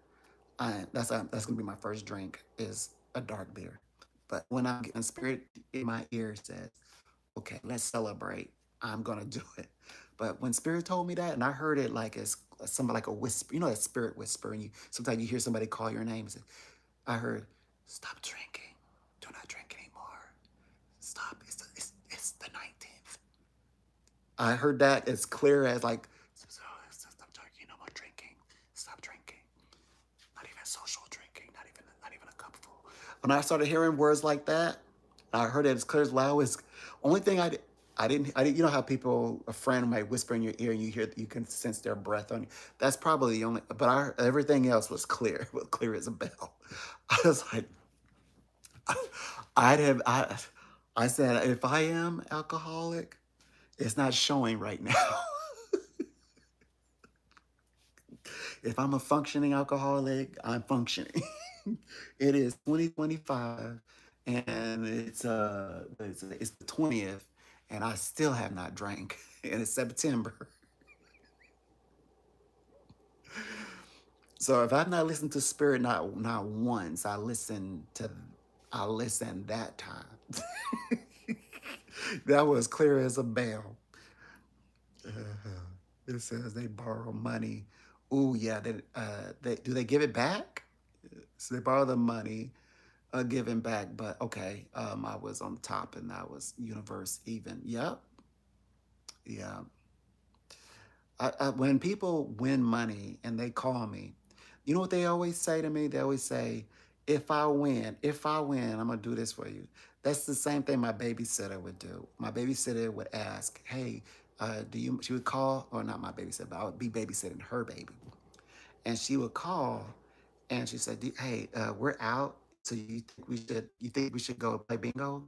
that's gonna be my first drink is a dark beer. But when I'm getting Spirit in my ear says, "Okay, let's celebrate," I'm gonna do it. But when Spirit told me that, and I heard it like as somebody like a whisper, that Spirit whisper, and you sometimes you hear somebody call your name. I heard, "Stop drinking. Do not drink anymore. Stop. It's the 19th." I heard that as clear as like, "Stop drinking. No more drinking. Stop drinking. Not even social drinking. Not even a cupful." When I started hearing words like that, I heard it as clear as loud. Is only thing I didn't, you know how people, a friend might whisper in your ear and you hear, you can sense their breath on you. That's probably the only, but everything else was clear, was clear as a bell. I was like, I'd have, I said, if I am alcoholic, it's not showing right now. If I'm a functioning alcoholic, I'm functioning. It is 2025 and it's the 20th and I still have not drank and it's September. So if I've not listened to Spirit not once, I listened that time. That was clear as a bell. It says they borrow money. Oh yeah, they do they give it back? So they borrow the money, giving back. But okay, I was on top, and that was universe even. Yep, yeah. When people win money and they call me, you know what they always say to me? They always say, if I win, I'm gonna do this for you." That's the same thing my babysitter would do. My babysitter would ask, "Hey, do you?" She would call, or not my babysitter, but I would be babysitting her baby, and she would call, and she said, "Hey, we're out. So you think we should go play bingo?"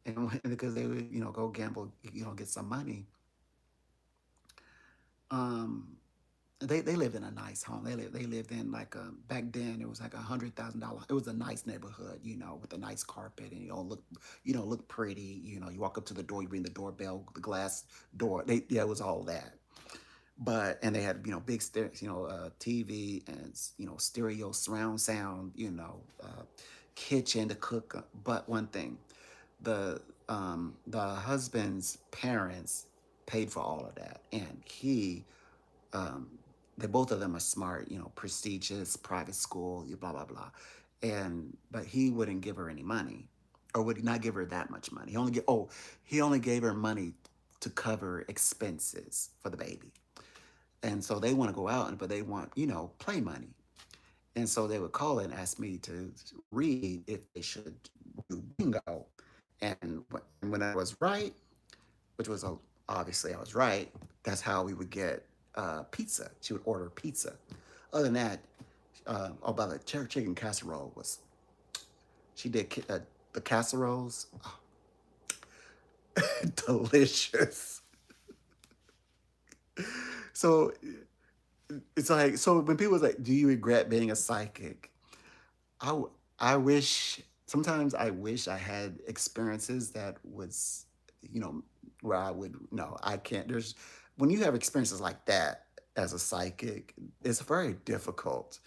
And because they would, go gamble, get some money. Um, they lived in a nice home. They lived in like back then it was like $100,000. It was a nice neighborhood, with a nice carpet and look pretty. You walk up to the door, you ring the doorbell, the glass door. It was all that. But and they had big TV and stereo surround sound, kitchen to cook. But one thing, the husband's parents paid for all of that, and um, they both of them are smart, prestigious private school, blah blah blah, and but he wouldn't give her any money, or would not give her that much money. He only gave her money to cover expenses for the baby, and so they want to go out, but they want play money, and so they would call and ask me to read if they should do bingo, and when I was right, which was obviously I was right. That's how we would get pizza. She would order pizza. Other than that, by the chicken casserole was she did the casseroles, oh, delicious. So it's like when people was like, "Do you regret being a psychic?" I I wish sometimes I wish I had experiences that was you know where I would no I can't. There's when you have experiences like that as a psychic, it's very difficult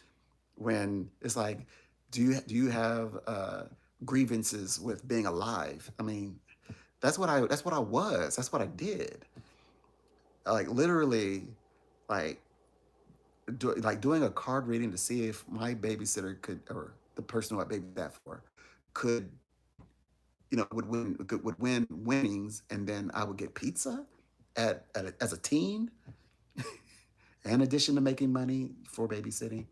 when it's like, do you have grievances with being alive? I mean, that's what I was. That's what I did. Like literally, like doing a card reading to see if my babysitter could, or the person who I babysat for, could would win winnings, and then I would get pizza as a teen, in addition to making money for babysitting.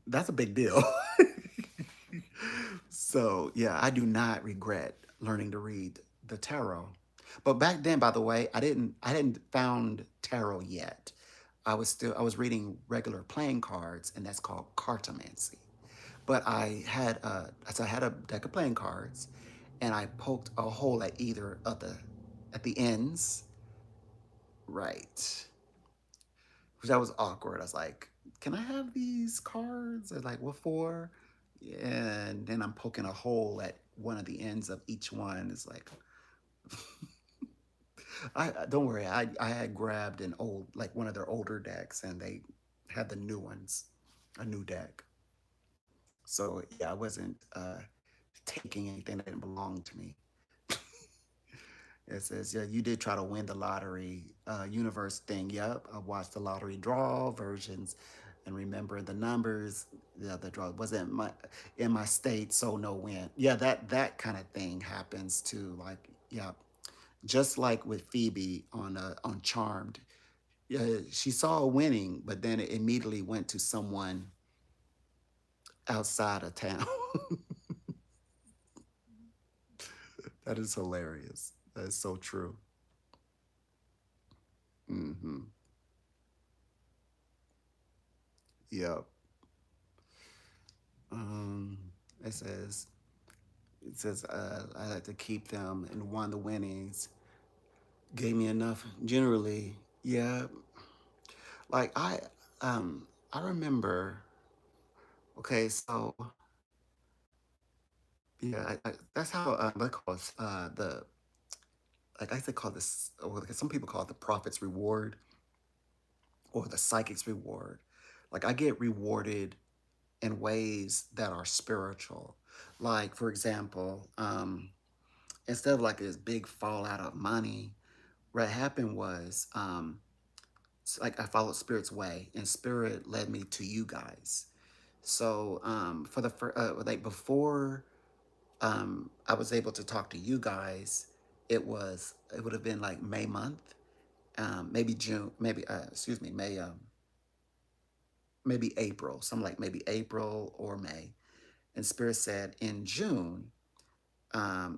That's a big deal. So yeah, I do not regret learning to read the tarot. But back then, by the way, I didn't found tarot yet. I was reading regular playing cards, and that's called cartomancy. But I had a deck of playing cards, and I poked a hole at either of at the ends, right? Which that was awkward. I was like, "Can I have these cards?" They're like, "What for?" And then I'm poking a hole at one of the ends of each one. It's like, I don't worry. I had grabbed an old like one of their older decks, and they had the new ones, a new deck. So yeah, I wasn't taking anything that didn't belong to me. It says, yeah, you did try to win the lottery universe thing. Yep. I watched the lottery draw versions and remember the numbers. Yeah, the draw wasn't in my state, so no win. Yeah, that kind of thing happens too. Like, yeah, just like with Phoebe on Charmed. Yeah, she saw a winning, but then it immediately went to someone outside of town. That is hilarious. That is so true. Hmm. Yep. Um, it says I like to keep them and one of the winnings gave me enough. Generally, yeah. Like I remember. Okay, so yeah, that's how they call it, the like I say call this. Well, some people call it the prophet's reward or the psychic's reward. Like I get rewarded in ways that are spiritual. Like for example, instead of like this big fallout of money, what happened was like I followed Spirit's way, and Spirit led me to you guys. So for the like before I was able to talk to you guys, it would have been like May month, maybe June, maybe excuse me, May, maybe April, something like maybe April or May. And Spirit said in June,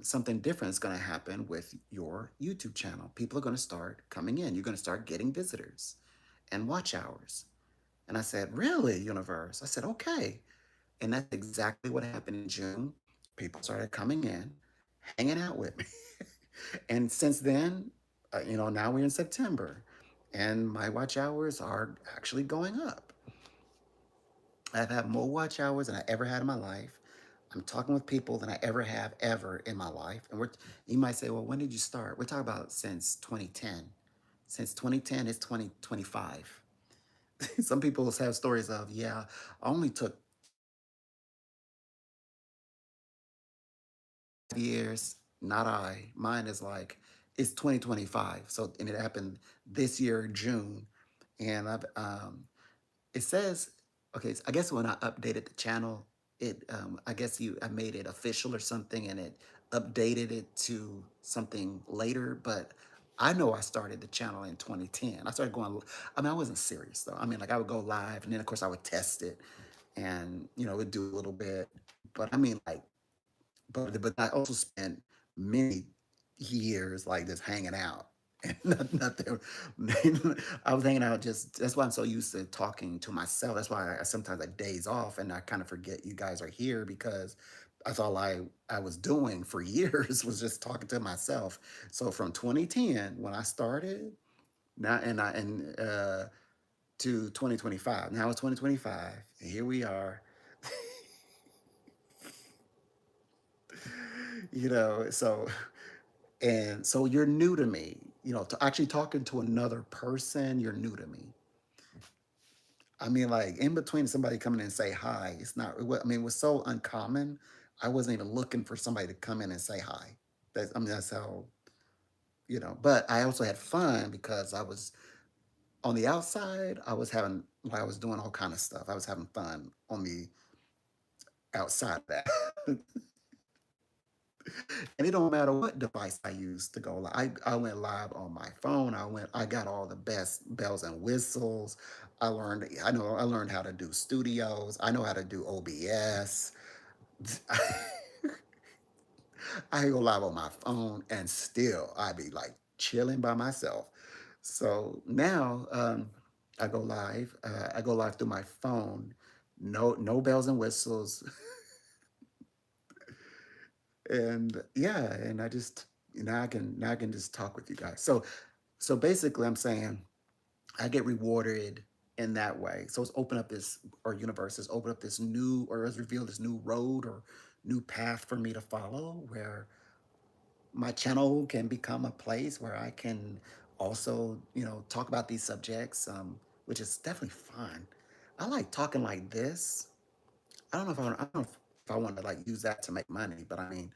something different is going to happen with your YouTube channel. People are going to start coming in. You're going to start getting visitors and watch hours. And I said, really, universe? I said, okay. And that's exactly what happened in June. People started coming in, hanging out with me. And since then, now we're in September and my watch hours are actually going up. I've had more watch hours than I ever had in my life. I'm talking with people than I ever have ever in my life. And you might say, well, when did you start? We're talking about since 2010. Since 2010 is 2025. Some people have stories of, yeah, I only took years. Not I. Mine is like, it's 2025. So, and it happened this year, June. And it says, okay, I guess when I updated the channel, I guess I made it official or something, and it updated it to something later. But I know I started the channel in 2010. I started going. I mean, I wasn't serious though. I mean, like I would go live, and then of course I would test it, and would do a little bit. But I mean, like, but I also spent many years like just hanging out. And nothing. I was hanging out just. That's why I'm so used to talking to myself. That's why I sometimes I days off and I kind of forget you guys are here because that's all I was doing for years was just talking to myself. So from 2010 when I started now and to 2025. Now it's 2025. And here we are. So and so you're new to me. To actually talking to another person, you're new to me. I mean, like in between somebody coming in and say hi, it's not. I mean, it was so uncommon. I wasn't even looking for somebody to come in and say hi. I mean, that's how. But I also had fun because I was on the outside. I was doing all kind of stuff. I was having fun on the outside of that. And it don't matter what device I use to go live. I went live on my phone. I got all the best bells and whistles. I learned how to do studios. I know how to do OBS. I go live on my phone and still I be like chilling by myself. So now I go live through my phone. No bells and whistles. And yeah, and I just now I can just talk with you guys. So basically I'm saying I get rewarded in that way. So it's open up this or universe has opened up this new or has revealed this new road or new path for me to follow where my channel can become a place where I can also, talk about these subjects, which is definitely fun. I like talking like this. I don't know if I want to like use that to make money, but I mean,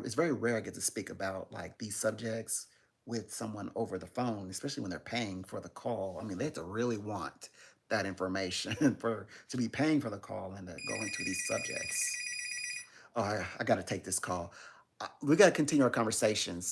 it's very rare I get to speak about like these subjects with someone over the phone, especially when they're paying for the call. I mean, they have to really want that information for to be paying for the call and to go into these subjects. Oh, I got to take this call. We got to continue our conversations.